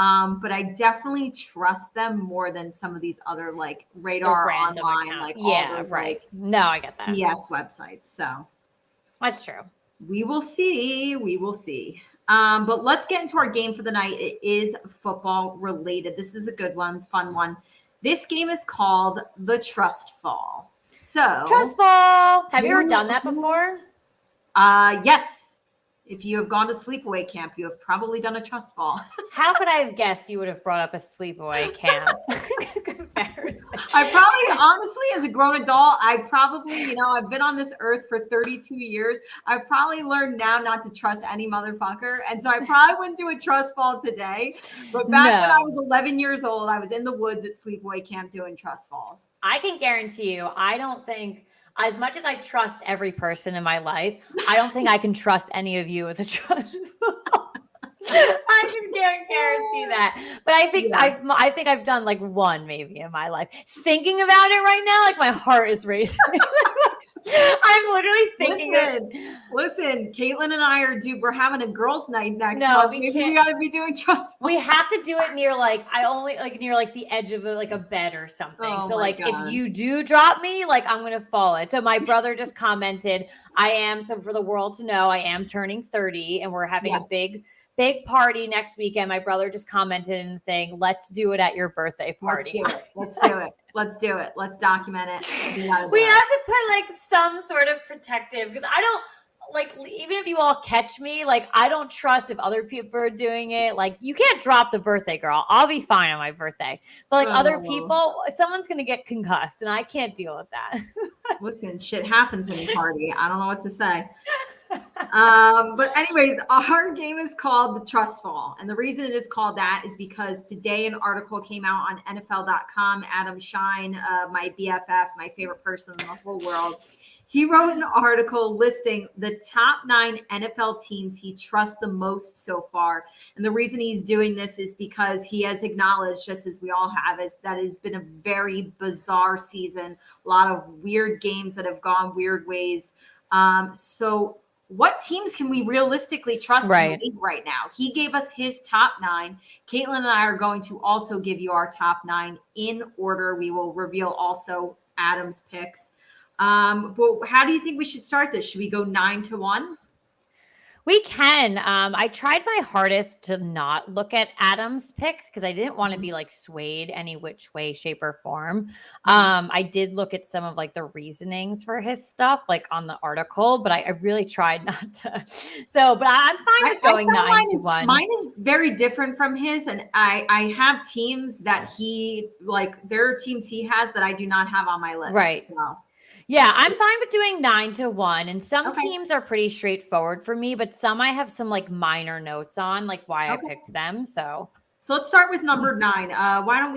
But I definitely trust them more than some of these other like Radar Online, account. Like all those, right. No, I get that. BS websites. So that's true. We will see. But let's get into our game for the night. It is football related. This is a good one, fun one. This game is called the Trust Fall. So Trust Fall. Have you ever done that before? Yes. If you have gone to sleepaway camp, you have probably done a trust fall. How could I have guessed you would have brought up a sleepaway camp comparison? I probably, honestly, as a grown adult, I've been on this earth for 32 years. I've probably learned now not to trust any motherfucker. And so I probably wouldn't do a trust fall today. But back when I was 11 years old, I was in the woods at sleepaway camp doing trust falls. I can guarantee you, I don't think, as much as I trust every person in my life, I don't think I can trust any of you with a trust fall. I can guarantee that. But I think I think I've done like one maybe in my life. Thinking about it right now, like my heart is racing. I'm literally thinking. Listen, Caitlin and I we're having a girls' night next month. We gotta be doing trust fall. We have to do it near near the edge of a bed or something. Oh so God. If you do drop me, I'm gonna fall it. So my brother just commented, so for the world to know, I am turning 30 and we're having a big party next weekend. My brother just commented in the thing, let's do it at your birthday party. Let's do it. Let's document it. We have to put some sort of protective, because I don't even if you all catch me, I don't trust if other people are doing it. You can't drop the birthday girl. I'll be fine on my birthday. But other people, someone's going to get concussed and I can't deal with that. Listen, shit happens when you party. I don't know what to say. But anyways, our game is called the Trust Fall. And the reason it is called that is because today an article came out on NFL.com. Adam Shine, my BFF, my favorite person in the whole world. He wrote an article listing the top 9 NFL teams he trusts the most so far. And the reason he's doing this is because he has acknowledged, just as we all have, is that it's been a very bizarre season. A lot of weird games that have gone weird ways. So what teams can we realistically trust in the league right now? He gave us his top 9. Caitlin and I are going to also give you our top 9 in order. We will reveal also Adam's picks. But how do you think we should start this? Should we go 9-1? We can. I tried my hardest to not look at Adam's picks because I didn't want to be swayed any which way, shape, or form. I did look at some of the reasonings for his stuff, on the article, but I really tried not to. So, but I'm fine with going 9-1. Mine is very different from his, and I have teams that he there are teams he has that I do not have on my list. Right. So. Yeah, I'm fine with doing 9-1. And some teams are pretty straightforward for me, but some I have some minor notes on, why I picked them. So let's start with number 9. Why don't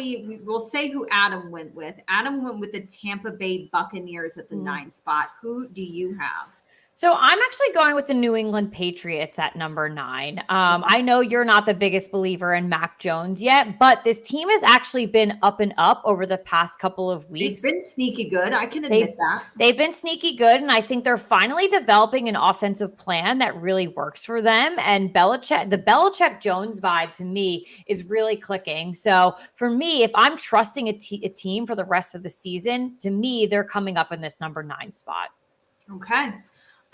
we'll say who Adam went with. Adam went with the Tampa Bay Buccaneers at the 9 spot. Who do you have? So I'm actually going with the New England Patriots at number 9. I know you're not the biggest believer in Mac Jones yet, but this team has actually been up and up over the past couple of weeks. They've been sneaky good. I can admit that. They've been sneaky good, and I think they're finally developing an offensive plan that really works for them. And the Belichick-Jones vibe to me is really clicking. So for me, if I'm trusting a team for the rest of the season, to me, they're coming up in this number 9 spot. Okay.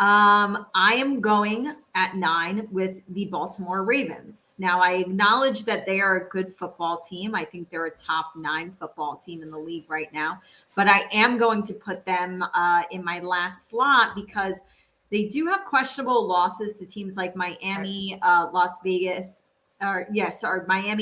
I am going at 9 with the Baltimore Ravens. Now, I acknowledge that they are a good football team. I think they're a top 9 football team in the league right now. But I am going to put them in my last slot because they do have questionable losses to teams like Miami, Miami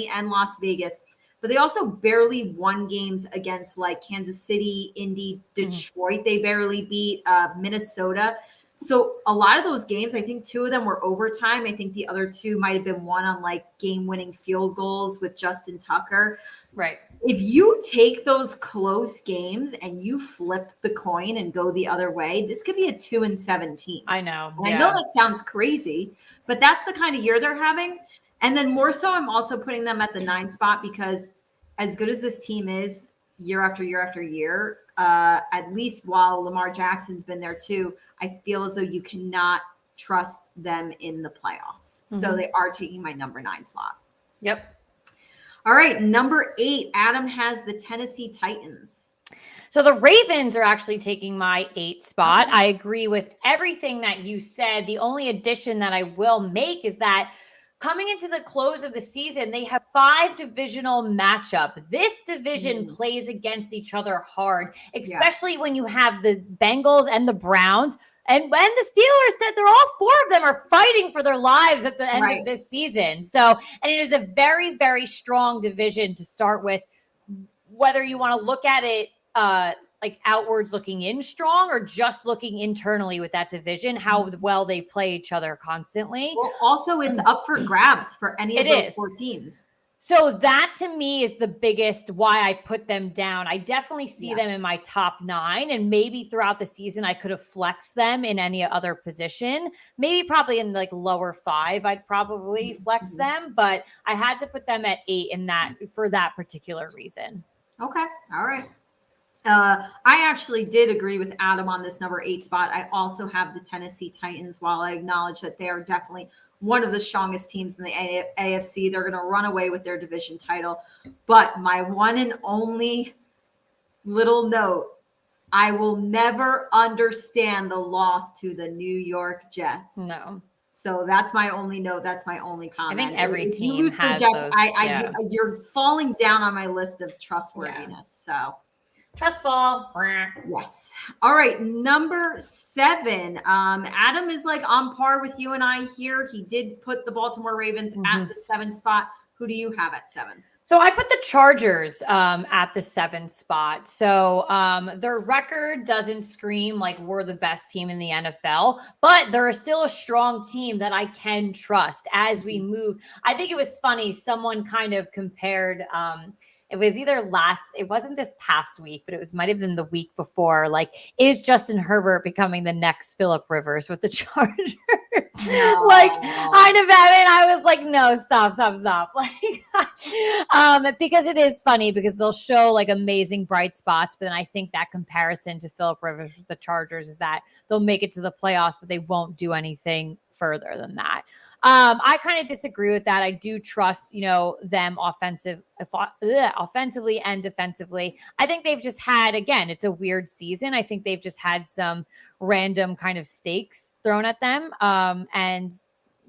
and Las Vegas. But they also barely won games against Kansas City, Indy, Detroit. They barely beat Minnesota. So a lot of those games, I think 2 of them were overtime. I think the other 2 might have been won on game-winning field goals with Justin Tucker. Right. If you take those close games and you flip the coin and go the other way, this could be a 2-7 team. I know. I know that sounds crazy, but that's the kind of year they're having. And then more so, I'm also putting them at the 9 spot because as good as this team is year after year after year, at least while Lamar Jackson's been there too, I feel as though you cannot trust them in the playoffs. Mm-hmm. So they are taking my number 9 slot. Yep. All right. Number 8, Adam has the Tennessee Titans. So the Ravens are actually taking my 8 spot. I agree with everything that you said. The only addition that I will make is that coming into the close of the season, they have 5 divisional matchup. This division plays against each other hard, especially when you have the Bengals and the Browns. And when the Steelers said they're all 4 of them are fighting for their lives at the end of this season. So, and it is a very, very strong division to start with, whether you want to look at it like outwards looking in strong or just looking internally with that division, how well they play each other constantly. Well, also it's up for grabs for any of those 4 teams. So that to me is the biggest why I put them down. I definitely see them in my top 9, and maybe throughout the season I could have flexed them in any other position. Maybe probably in like lower 5, I'd probably flex them, but I had to put them at 8 in that for that particular reason. Okay. All right. I actually did agree with Adam on this number 8 spot. I also have the Tennessee Titans. While I acknowledge that they are definitely one of the strongest teams in the AFC, they're going to run away with their division title. But my one and only little note, I will never understand the loss to the New York Jets. No. So that's my only note. That's my only comment. I think every team has the Jets, those. You're falling down on my list of trustworthiness. So. Trust fall. Yes. All right. Number 7. Adam is like on par with you and I here. He did put the Baltimore Ravens at the 7 spot. Who do you have at 7? So I put the Chargers at the 7 spot. So their record doesn't scream like we're the best team in the NFL, but they're still a strong team that I can trust as we move. I think it was funny. Someone kind of compared it was it wasn't this past week, but it might have been the week before. Like, is Justin Herbert becoming the next Phillip Rivers with the Chargers? No. Like, I was like, no, stop. Like, because it is funny because they'll show like amazing bright spots. But then I think that comparison to Phillip Rivers with the Chargers is that they'll make it to the playoffs, but they won't do anything further than that. I kind of disagree with that. I do trust, them offensively and defensively. I think they've just had, again, it's a weird season. I think they've just had some random kind of stakes thrown at them. And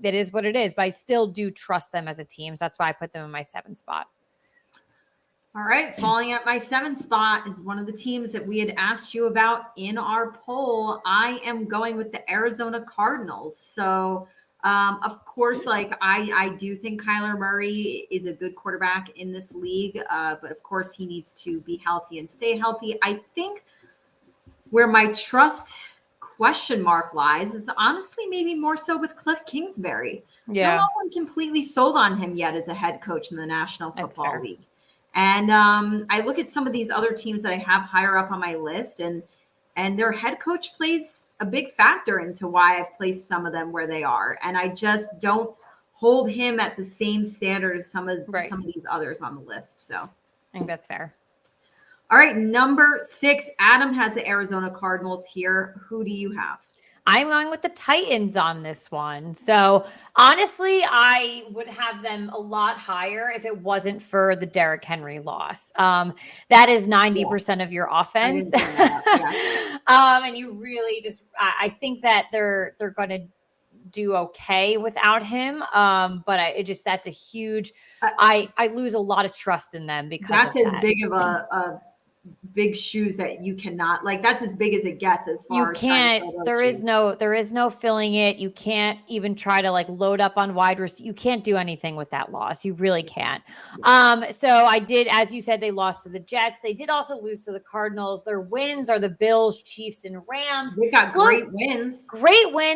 that is what it is, but I still do trust them as a team. So that's why I put them in my 7 spot. All right. Falling at my 7 spot is one of the teams that we had asked you about in our poll. I am going with the Arizona Cardinals. So, of course, like I do think Kyler Murray is a good quarterback in this league, but of course he needs to be healthy and stay healthy. I think where my trust question mark lies is honestly maybe more so with Cliff Kingsbury. Yeah, no one completely sold on him yet as a head coach in the National Football League. And I look at some of these other teams that I have higher up on my list, and their head coach plays a big factor into why I've placed some of them where they are. And I just don't hold him at the same standard as some of these others on the list. So I think that's fair. All right. Number 6, Adam has the Arizona Cardinals here. Who do you have? I'm going with the Titans on this one. So honestly, I would have them a lot higher if it wasn't for the Derrick Henry loss. That is 90% of your offense. And you really just, I think that they're going to do okay without him. But that's a huge, I lose a lot of trust in them because that's as big of a big shoes that you cannot, like, that's as big as it gets as far as there is no filling it. You can't even try to like load up on wide receiver. You can't do anything with that loss. You really can't. So I did, as you said, they lost to the Jets. They did also lose to the Cardinals. Their wins are the Bills, Chiefs, and Rams. They got great wins.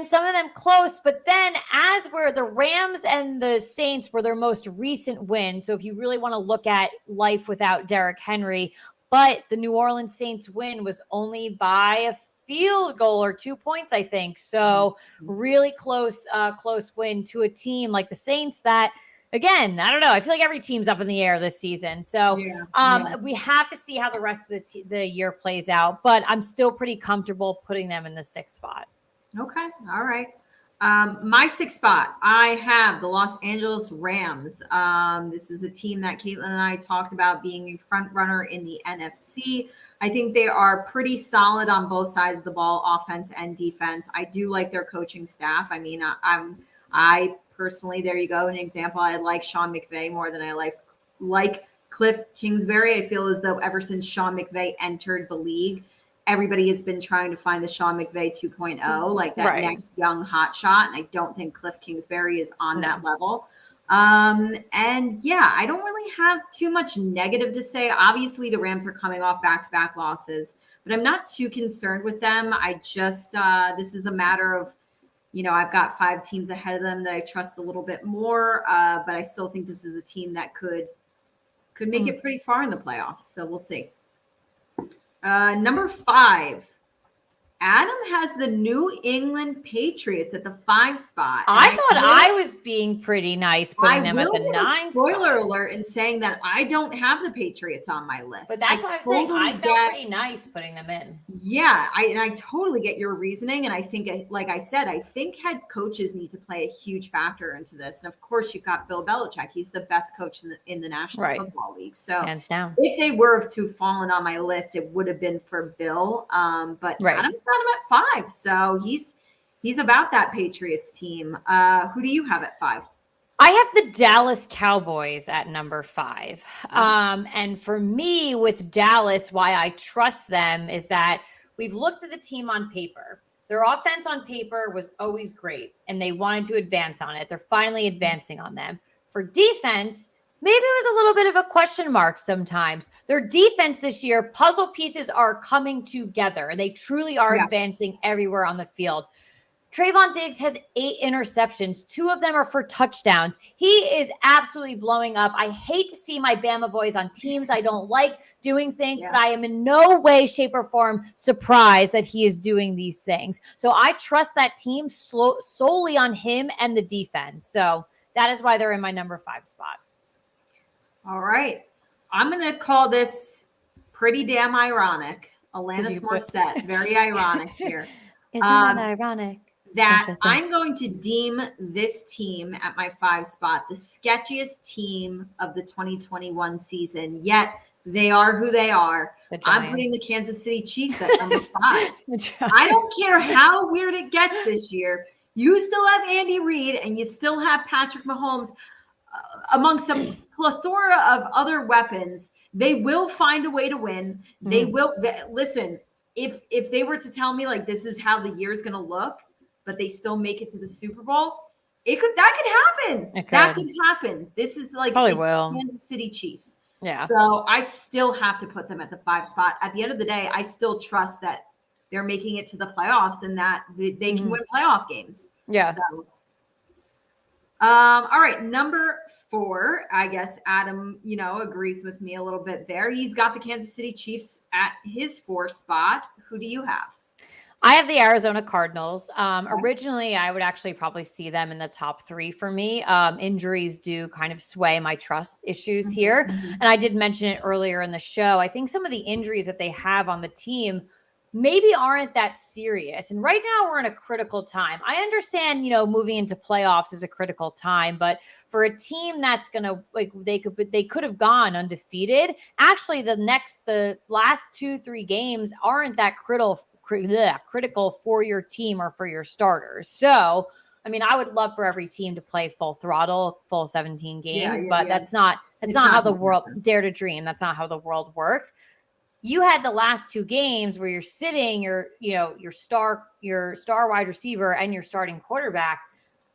Some of them close, but then as were the Rams and the Saints were their most recent wins. So if you really want to look at life without Derrick Henry, but the New Orleans Saints win was only by a field goal or 2 points, I think. So really close win to a team like the Saints that, again, I don't know. I feel like every team's up in the air this season. So we have to see how the rest of the year plays out. But I'm still pretty comfortable putting them in the 6th spot. Okay. All right. My 6th spot, I have the Los Angeles Rams. This is a team that Caitlin and I talked about being a front runner in the NFC. I think they are pretty solid on both sides of the ball, offense and defense. I do like their coaching staff. I mean, I personally, there you go, an example. I like Sean McVay more than I like Cliff Kingsbury. I feel as though ever since Sean McVay entered the league, everybody has been trying to find the Sean McVay 2.0, like that next young hot shot. And I don't think Cliff Kingsbury is on that level. And yeah, I don't really have too much negative to say. Obviously, the Rams are coming off back-to-back losses, but I'm not too concerned with them. I just, this is a matter of, I've got 5 teams ahead of them that I trust a little bit more. But I still think this is a team that could make it pretty far in the playoffs. So we'll see. Number 5. Adam has the New England Patriots at the 5 spot. I thought I was being pretty nice putting them at the 9 spoiler alert and saying that I don't have the Patriots on my list. But that's what I'm saying. I felt pretty nice putting them in. Yeah, I totally get your reasoning. And I think, like I said, I think head coaches need to play a huge factor into this. And of course, you've got Bill Belichick. He's the best coach in the National Football League. So hands down. If they were to have fallen on my list, it would have been for Bill. But Adam's got him at 5. So he's about that Patriots team. Who do you have at 5? I have the Dallas Cowboys at number 5. And for me with Dallas, why I trust them is that we've looked at the team on paper. Their offense on paper was always great, and they wanted to advance on it. They're finally advancing on them. For defense, maybe it was a little bit of a question mark sometimes. Their defense this year, puzzle pieces are coming together, and they truly are advancing everywhere on the field. Trayvon Diggs has 8 interceptions. 2 of them are for touchdowns. He is absolutely blowing up. I hate to see my Bama boys on teams I don't like doing things, but I am in no way, shape, or form surprised that he is doing these things. So I trust that team solely on him and the defense. So that is why they're in my number 5 spot. All right. I'm going to call this pretty damn ironic. Alanis Morissette. Very ironic here. Isn't that ironic? That I'm going to deem this team at my 5 spot the sketchiest team of the 2021 season, yet they are who they are. I'm putting the Kansas City Chiefs at number 5. I don't care how weird it gets this year. You still have Andy Reid and you still have Patrick Mahomes amongst a plethora of other weapons. They will find a way to win. They will listen. If they were to tell me like this is how the year is going to look, but they still make it to the Super Bowl, that could happen. That could happen. This is like Kansas City Chiefs. Yeah. So I still have to put them at the 5 spot. At the end of the day, I still trust that they're making it to the playoffs and that they can win playoff games. Yeah. So, all right. Number 4, I guess Adam, agrees with me a little bit there. He's got the Kansas City Chiefs at his 4 spot. Who do you have? I have the Arizona Cardinals. Originally, I would actually probably see them in the top 3 for me. Injuries do kind of sway my trust issues here. And I did mention it earlier in the show. I think some of the injuries that they have on the team maybe aren't that serious. And right now we're in a critical time. I understand, moving into playoffs is a critical time, but for a team that's going to they could have gone undefeated. Actually, the last 2-3 games aren't that critical for your team or for your starters. So, I mean, I would love for every team to play full throttle, full 17 games, but that's not how the world dare to dream. That's not how the world works. You had the last 2 games where you're sitting your star wide receiver and your starting quarterback.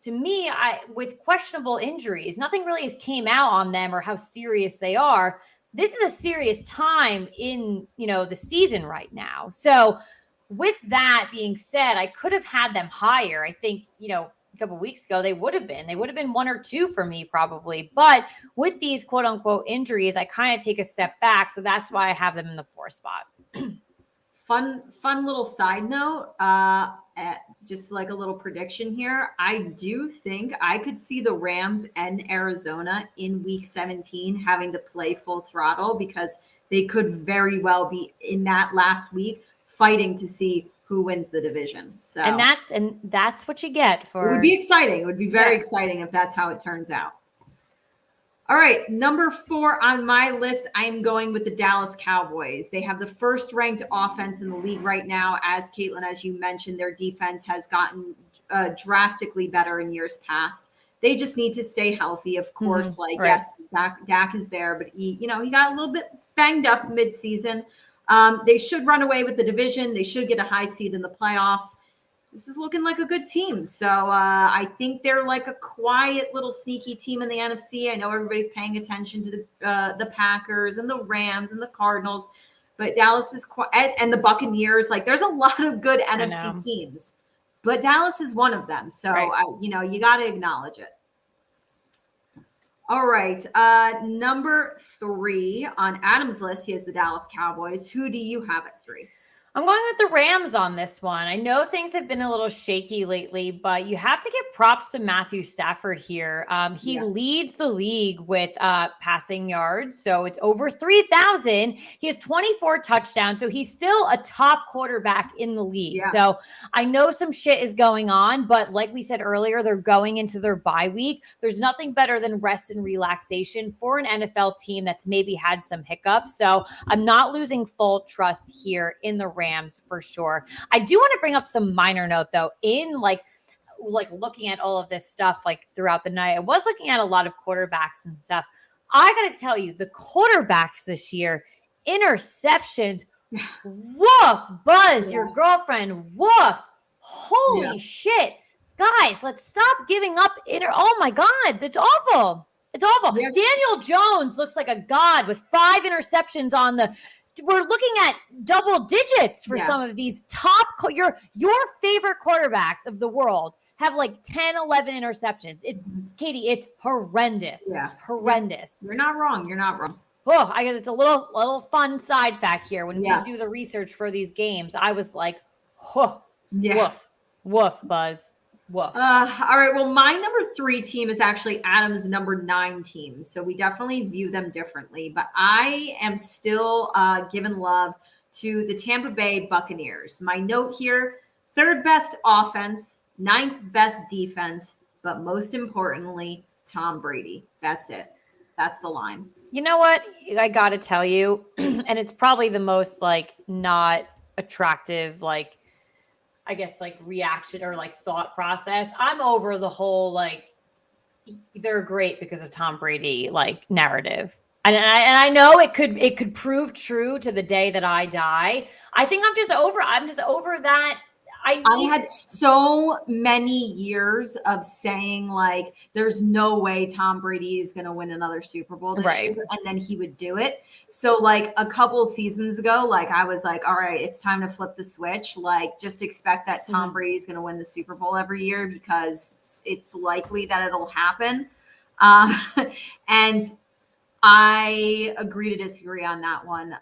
To me, with questionable injuries, nothing really has came out on them or how serious they are. This is a serious time in, the season right now. So with that being said, I could have had them higher. I think, a couple of weeks ago, they would have been 1 or 2 for me probably. But with these quote unquote injuries, I kind of take a step back. So that's why I have them in the 4 spot. Fun little side note, just like a little prediction here. I do think I could see the Rams and Arizona in week 17 having to play full throttle because they could very well be in that last week fighting to see who wins the division. So and that's what you get for. It would be exciting. It would be very exciting if that's how it turns out. All right, number 4 on my list, I'm going with the Dallas Cowboys. They have the first ranked offense in the league right now. As Caitlin, as you mentioned, their defense has gotten drastically better in years past. They just need to stay healthy, of course. Right. Yes, Dak is there, but he got a little bit banged up mid-season. They should run away with the division. They should get a high seed in the playoffs. This is looking like a good team. So I think they're like a quiet little sneaky team in the NFC. I know everybody's paying attention to the Packers and the Rams and the Cardinals, but Dallas is quiet, and the Buccaneers. Like, there's a lot of good NFC teams, but Dallas is one of them. So, you got to acknowledge it. All right. Number 3 on Adam's list, he has the Dallas Cowboys. Who do you have at 3? I'm going with the Rams on this one. I know things have been a little shaky lately, but you have to give props to Matthew Stafford here. He leads the league with passing yards, so it's over 3,000. He has 24 touchdowns, so he's still a top quarterback in the league. Yeah. So I know some shit is going on, but like we said earlier, they're going into their bye week. There's nothing better than rest and relaxation for an NFL team that's maybe had some hiccups. So I'm not losing full trust here in the Rams for sure. I do want to bring up some minor note though, in like looking at all of this stuff like throughout the night. I was looking at a lot of quarterbacks and stuff. I got to tell you, the quarterbacks this year, interceptions, woof, Buzz, your girlfriend, woof. Holy shit. Guys, let's stop giving up. Oh my God, that's awful. It's awful. Yeah. Daniel Jones looks like a god with 5 interceptions on the. We're looking at double digits for some of these top. Your favorite quarterbacks of the world have like 10, 11 interceptions. It's Katie. It's horrendous. Yeah, horrendous. You're not wrong. You're not wrong. Oh, I guess it's a little fun side fact here. When we do the research for these games, I was like, woof, Buzz. Woof. All right. Well, my number 3 team is actually Adam's number 9 team. So we definitely view them differently. But I am still giving love to the Tampa Bay Buccaneers. My note here, 3rd best offense, 9th best defense, but most importantly, Tom Brady. That's it. That's the line. You know what? I got to tell you, and it's probably the most like not attractive, like, I guess like reaction or like thought process. I'm over the whole like they're great because of Tom Brady like narrative. And I know it could prove true to the day that I die. I think I'm just over that. I had so many years of saying like there's no way Tom Brady is going to win another Super Bowl this year, and then he would do it. So like a couple seasons ago, like I was like, all right, it's time to flip the switch. Like just expect that Tom Brady is going to win the Super Bowl every year because it's likely that it'll happen. And I agree to disagree on that one.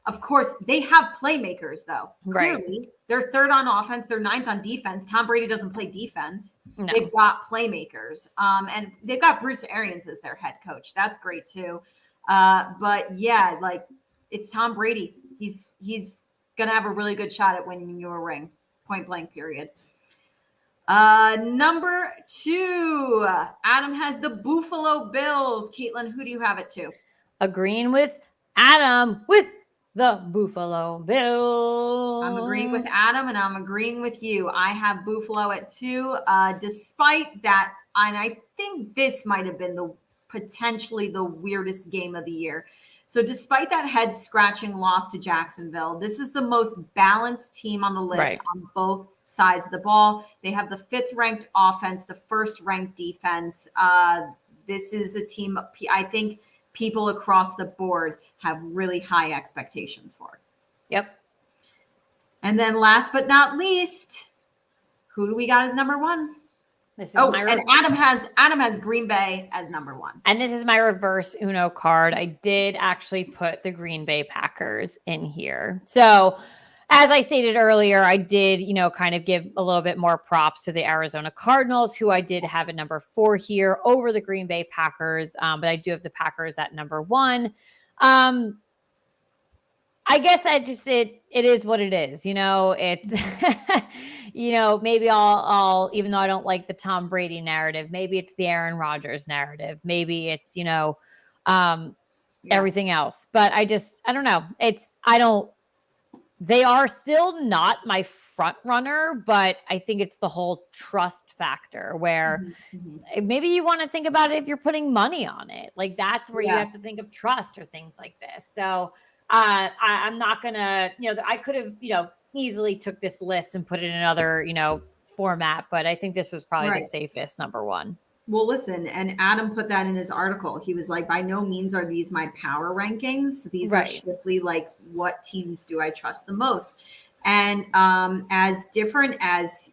Of course, they have playmakers, though. Clearly, they're 3rd on offense. They're 9th on defense. Tom Brady doesn't play defense. No. They've got playmakers. And they've got Bruce Arians as their head coach. That's great, too. But, yeah, like, it's Tom Brady. He's going to have a really good shot at winning you a ring, point blank, period. Number 2, Adam has the Buffalo Bills. Caitlin, who do you have it to? Agreeing with Adam with the Buffalo Bills. I'm agreeing with Adam and I'm agreeing with you. I have Buffalo at 2. Despite that, and I think this might have been potentially the weirdest game of the year. So despite that head scratching loss to Jacksonville, this is the most balanced team on the list on both sides of the ball. They have the 5th ranked offense, the 1st ranked defense. This is a team I think people across the board have really high expectations for. Yep. And then last but not least, who do we got as number 1? And Adam has Green Bay as number 1. And this is my reverse Uno card. I did actually put the Green Bay Packers in here. So as I stated earlier, I did, kind of give a little bit more props to the Arizona Cardinals, who I did have at number 4 here over the Green Bay Packers. But I do have the Packers at number 1. I I guess it is what it is. It's, maybe I'll, even though I don't like the Tom Brady narrative, maybe it's the Aaron Rodgers narrative. Maybe it's, everything else. But I don't know. They are still not my front runner, but I think it's the whole trust factor where maybe you want to think about it if you're putting money on it. Like that's where you have to think of trust or things like this. So I'm not going to, I could have, easily took this list and put it in another, format, but I think this was probably the safest number one. Well, listen, and Adam put that in his article. He was like, by no means are these my power rankings. These are strictly like, what teams do I trust the most? And as different as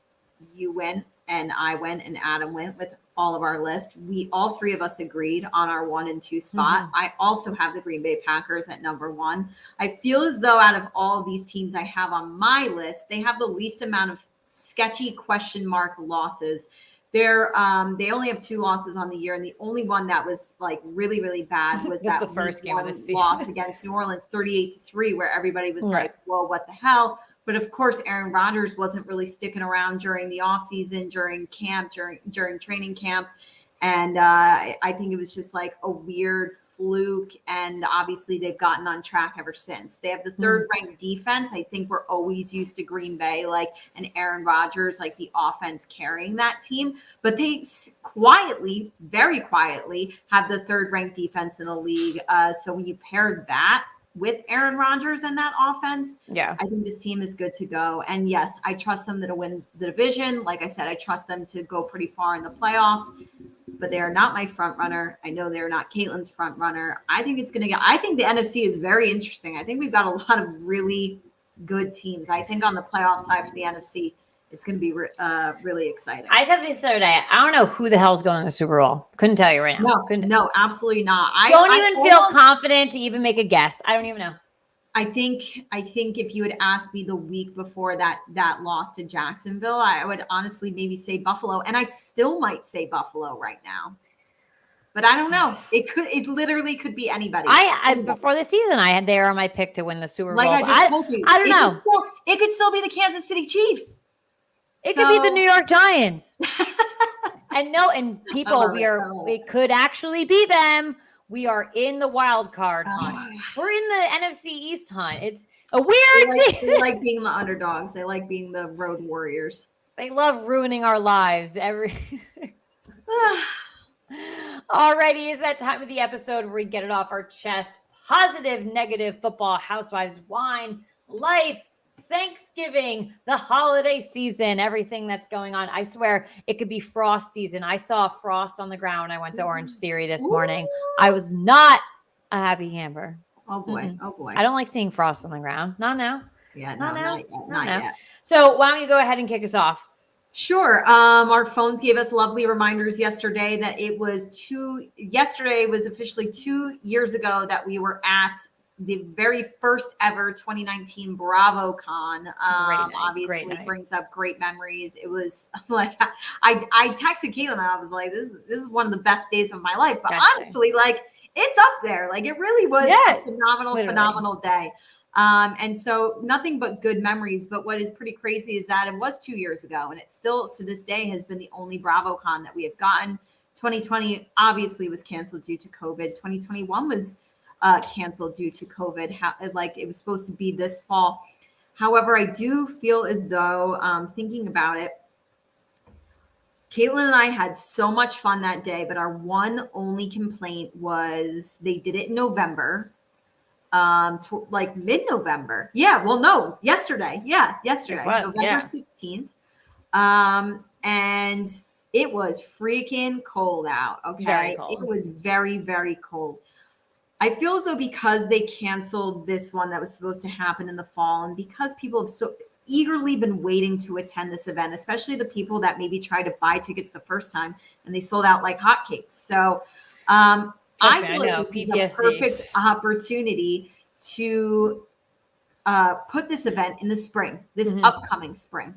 you went and I went and Adam went with all of our list, all three of us agreed on our 1 and 2 spot. I also have the Green Bay Packers at number 1. I feel as though out of all these teams I have on my list, they have the least amount of sketchy question mark losses. They only have 2 losses on the year, and the only one that was like really, really bad was that the first game of the season loss against New Orleans, 38-3, where everybody was like, "Whoa, what the hell?" But of course, Aaron Rodgers wasn't really sticking around during the off season, during camp, during training camp, and I think it was just like a weird fluke. And obviously, they've gotten on track ever since. They have the 3rd ranked defense. I think we're always used to Green Bay, like an Aaron Rodgers, like the offense carrying that team. But they quietly, very quietly, have the 3rd ranked defense in the league. So when you pair that with Aaron Rodgers and that offense, I think this team is good to go. And yes, I trust them to win the division. Like I said, I trust them to go pretty far in the playoffs, but they are not my front runner. I know they're not Caitlin's front runner. I think I think the NFC is very interesting. I think we've got a lot of really good teams. I think on the playoff side for the NFC, it's going to be really exciting. I said this the other day. I don't know who the hell's going to the Super Bowl. Couldn't tell you right now. No, absolutely not. I don't even feel confident to even make a guess. I don't even know. I think if you had asked me the week before that loss to Jacksonville, I would honestly maybe say Buffalo, and I still might say Buffalo right now. But I don't know. It literally could be anybody. Before the season, I had they were my pick to win the Super Bowl. Like I just told you. I don't know. It could still be the Kansas City Chiefs. It could be the New York Giants. And people, it could actually be them. We are in the wild card hunt. We're in the NFC East hunt. It's a weird season. They like being the underdogs. They like being the road warriors. They love ruining our lives. Alrighty, is that time of the episode where we get it off our chest. Positive, negative, football, housewives, wine, life, Thanksgiving, the holiday season, everything that's going on. I swear it could be frost season. I saw frost on the ground. I went to Orange Theory this morning. I was not a happy camper. Oh boy. Oh boy. I don't like seeing frost on the ground. Not now. Yeah, not yet. So why don't you go ahead and kick us off? Sure. Our phones gave us lovely reminders yesterday that yesterday was officially 2 years ago that we were at the very first ever 2019 BravoCon. Obviously brings up great memories. It was like, I texted Caitlin and I was like, this is one of the best days of my life. But honestly, like it's up there. Like it really was a phenomenal day. And so nothing but good memories. But what is pretty crazy is that it was 2 years ago and it still to this day has been the only BravoCon that we have gotten. 2020 obviously was canceled due to COVID. 2021 was canceled due to COVID. Like it was supposed to be this fall. However, I do feel as though thinking about it, Caitlin and I had so much fun that day, but our one only complaint was they did it in November. Like mid-November. Yesterday. November 16th. And it was freaking cold out. Okay. Very cold. It was very, very cold. I feel as though because they canceled this one that was supposed to happen in the fall, and because people have so eagerly been waiting to attend this event, especially the people that maybe tried to buy tickets the first time and they sold out like hotcakes. So I feel like this is a perfect opportunity to put this event in the spring, this upcoming spring.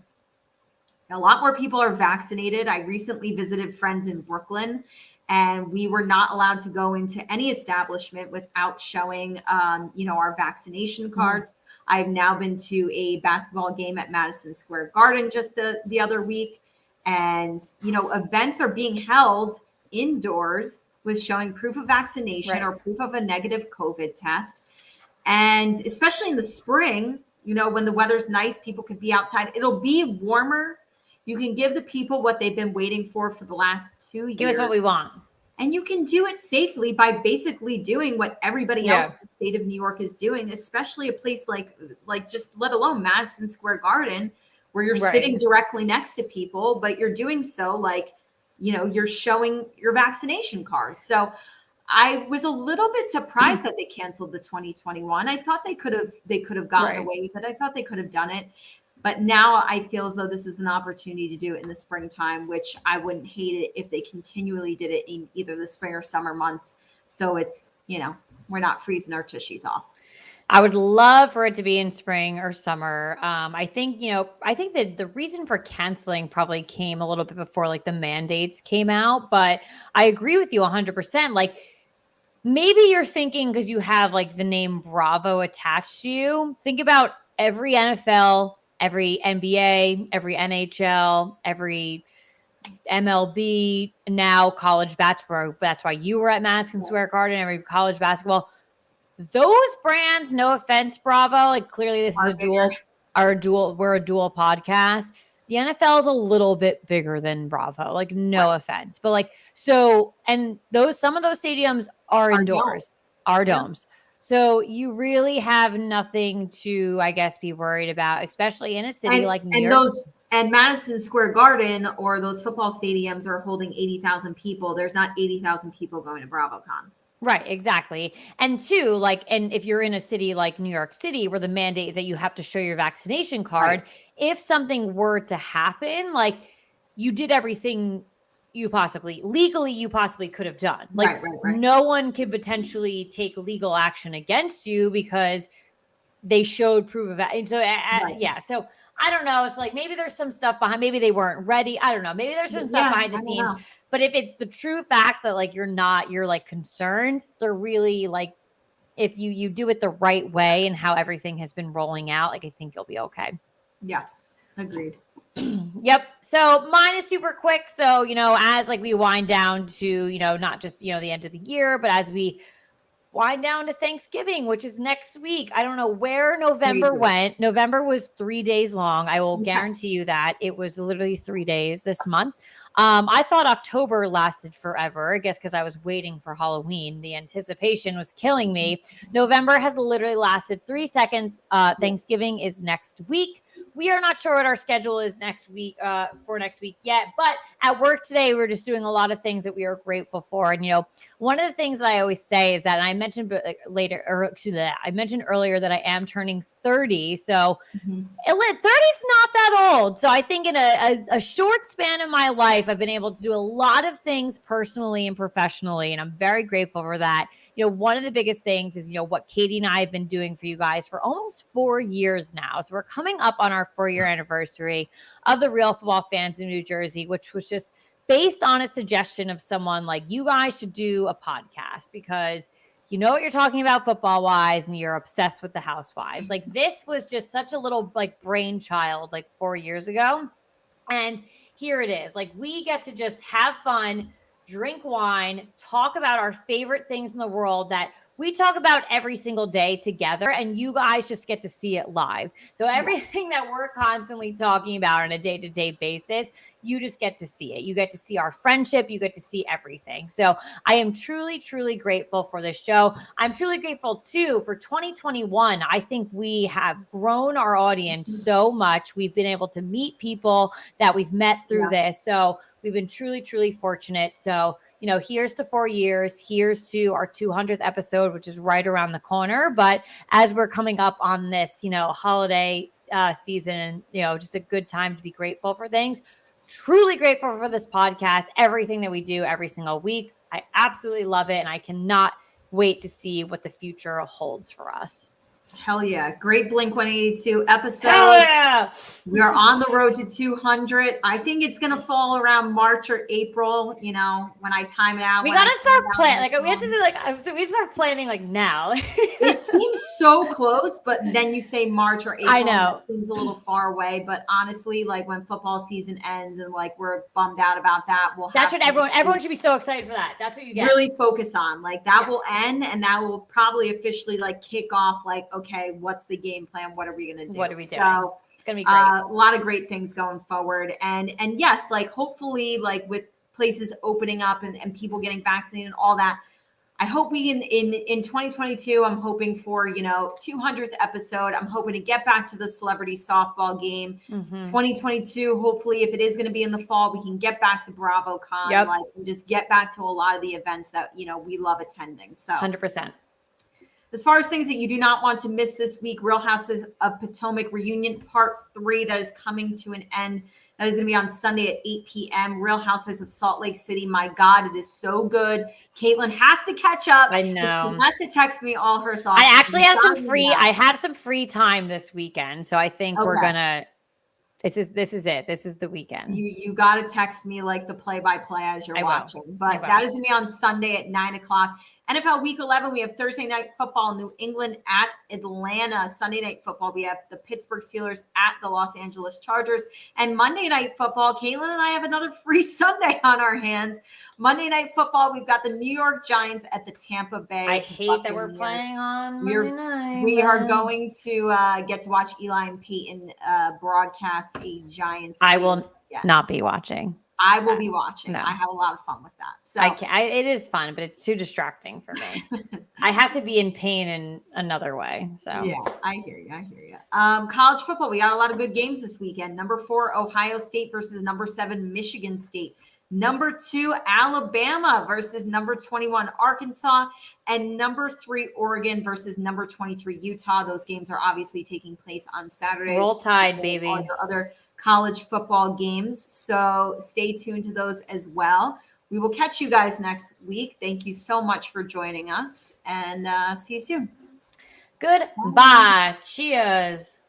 A lot more people are vaccinated. I recently visited friends in Brooklyn, and we were not allowed to go into any establishment without showing, our vaccination cards. I've now been to a basketball game at Madison Square Garden just the other week. And, events are being held indoors with showing proof of vaccination or proof of a negative COVID test. And especially in the spring, when the weather's nice, people could be outside. It'll be warmer. You can give the people what they've been waiting for the last 2 years. Give us what we want. And you can do it safely by basically doing what everybody else in the state of New York is doing, especially a place like just let alone Madison Square Garden, where you're sitting directly next to people, but you're doing so you're showing your vaccination card. So I was a little bit surprised that they canceled the 2021. I thought they could have gotten away with it. I thought they could have done it. But now I feel as though this is an opportunity to do it in the springtime, which I wouldn't hate it if they continually did it in either the spring or summer months. So it's, we're not freezing our tushies off. I would love for it to be in spring or summer. I think that the reason for canceling probably came a little bit before like the mandates came out, but I agree with you 100%. Like maybe you're thinking because you have like the name Bravo attached to you, think about every NFL, every NBA, every NHL, every MLB, now college basketball. That's why you were at Madison Square Garden, every college basketball. Those brands, no offense, Bravo, like clearly this is we're a dual podcast. The NFL is a little bit bigger than Bravo, like no offense, but like, so, and some of those stadiums are indoors, are domes. So you really have nothing to, I guess, be worried about, especially in a city like New York. And Madison Square Garden or those football stadiums are holding 80,000 people. There's not 80,000 people going to BravoCon. Right, exactly. And two, and if you're in a city like New York City, where the mandate is that you have to show your vaccination card, if something were to happen, you did everything you possibly could have done. No one could potentially take legal action against you because they showed proof of that. And so, so I don't know. It's maybe there's some stuff behind, maybe they weren't ready. I don't know. Maybe there's some stuff behind the scenes. But if it's the true fact that you're concerned, they're really if you do it the right way and how everything has been rolling out, I think you'll be okay. Yeah, agreed. Yep. So mine is super quick. So, as we wind down to, not just, the end of the year, but as we wind down to Thanksgiving, which is next week. I don't know where November went. November was 3 days long. I will guarantee you that it was literally 3 days this month. I thought October lasted forever, I guess, because I was waiting for Halloween. The anticipation was killing me. November has literally lasted 3 seconds. Thanksgiving is next week. We are not sure what our schedule is next week for next week yet, but at work today, we're just doing a lot of things that we are grateful for. And, one of the things that I always say is that, and I mentioned I mentioned earlier that I am turning 30. So 30 is not that old. So I think in a short span of my life, I've been able to do a lot of things personally and professionally. And I'm very grateful for that. One of the biggest things is, what Katie and I have been doing for you guys for almost 4 years now. So we're coming up on our 4-year anniversary of the Real Football Fans in New Jersey, which was just based on a suggestion of someone you guys should do a podcast because you know what you're talking about football wise and you're obsessed with the Housewives. This was just such a little brainchild 4 years ago. And here it is. We get to just have fun, drink wine, talk about our favorite things in the world that we talk about every single day together, and you guys just get to see it live. So everything that we're constantly talking about on a day-to-day basis, you just get to see it. You get to see our friendship. You get to see everything. So I am truly, truly grateful for this show. I'm truly grateful too for 2021. I think we have grown our audience so much. We've been able to meet people that we've met through this. So we've been truly, truly fortunate. So, here's to 4 years. Here's to our 200th episode, which is right around the corner. But as we're coming up on this, holiday season, and, just a good time to be grateful for things. Truly grateful for this podcast, everything that we do every single week. I absolutely love it. And I cannot wait to see what the future holds for us. Hell yeah. Great Blink 182 episode. Hell yeah. We are on the road to 200. I think it's going to fall around March or April, when I time it out. We got to start planning. Like, we have to do so we start planning like now. It seems so close, but then you say March or April. I know. It seems a little far away, but honestly, like when football season ends and like we're bummed out about that, that's what everyone should be so excited for that. That's what you get. Really focus on. Like that will end, and that will probably officially like kick off like, okay, what's the game plan? What are we going to do? What are we doing? So it's going to be great. A lot of great things going forward. And yes, like hopefully like with places opening up and people getting vaccinated and all that, I hope we in 2022, I'm hoping for, 200th episode. I'm hoping to get back to the celebrity softball game. 2022, hopefully, if it is going to be in the fall, we can get back to BravoCon, and just get back to a lot of the events that, we love attending. So 100%. As far as things that you do not want to miss this week, Real Houses of Potomac Reunion Part 3 that is coming to an end. That is going to be on Sunday at 8 p.m. Real Housewives of Salt Lake City. My God, it is so good. Caitlin has to catch up. I know. She has to text me all her thoughts. I actually have some free time this weekend. So I think we're going to, this is it. This is the weekend. You got to text me like the play-by-play as you're watching. But that is going to be on Sunday at 9:00. NFL Week 11, we have Thursday Night Football, New England at Atlanta. Sunday Night Football, we have the Pittsburgh Steelers at the Los Angeles Chargers. And Monday Night Football, Caitlin and I have another free Sunday on our hands. Monday Night Football, we've got the New York Giants at the Tampa Bay. I hate that we're playing on Monday night. We are going to get to watch Eli and Peyton broadcast a Giants game. I will not be watching. I will be watching. No. I have a lot of fun with that. So it is fun, but it's too distracting for me. I have to be in pain in another way. So yeah, I hear you. College football, we got a lot of good games this weekend. Number 4, Ohio State versus number 7, Michigan State. Number 2, Alabama versus number 21, Arkansas. And number 3, Oregon versus number 23, Utah. Those games are obviously taking place on Saturdays. Roll Tide, baby. All your other college football games. So stay tuned to those as well. We will catch you guys next week. Thank you so much for joining us, and see you soon. Goodbye. Cheers.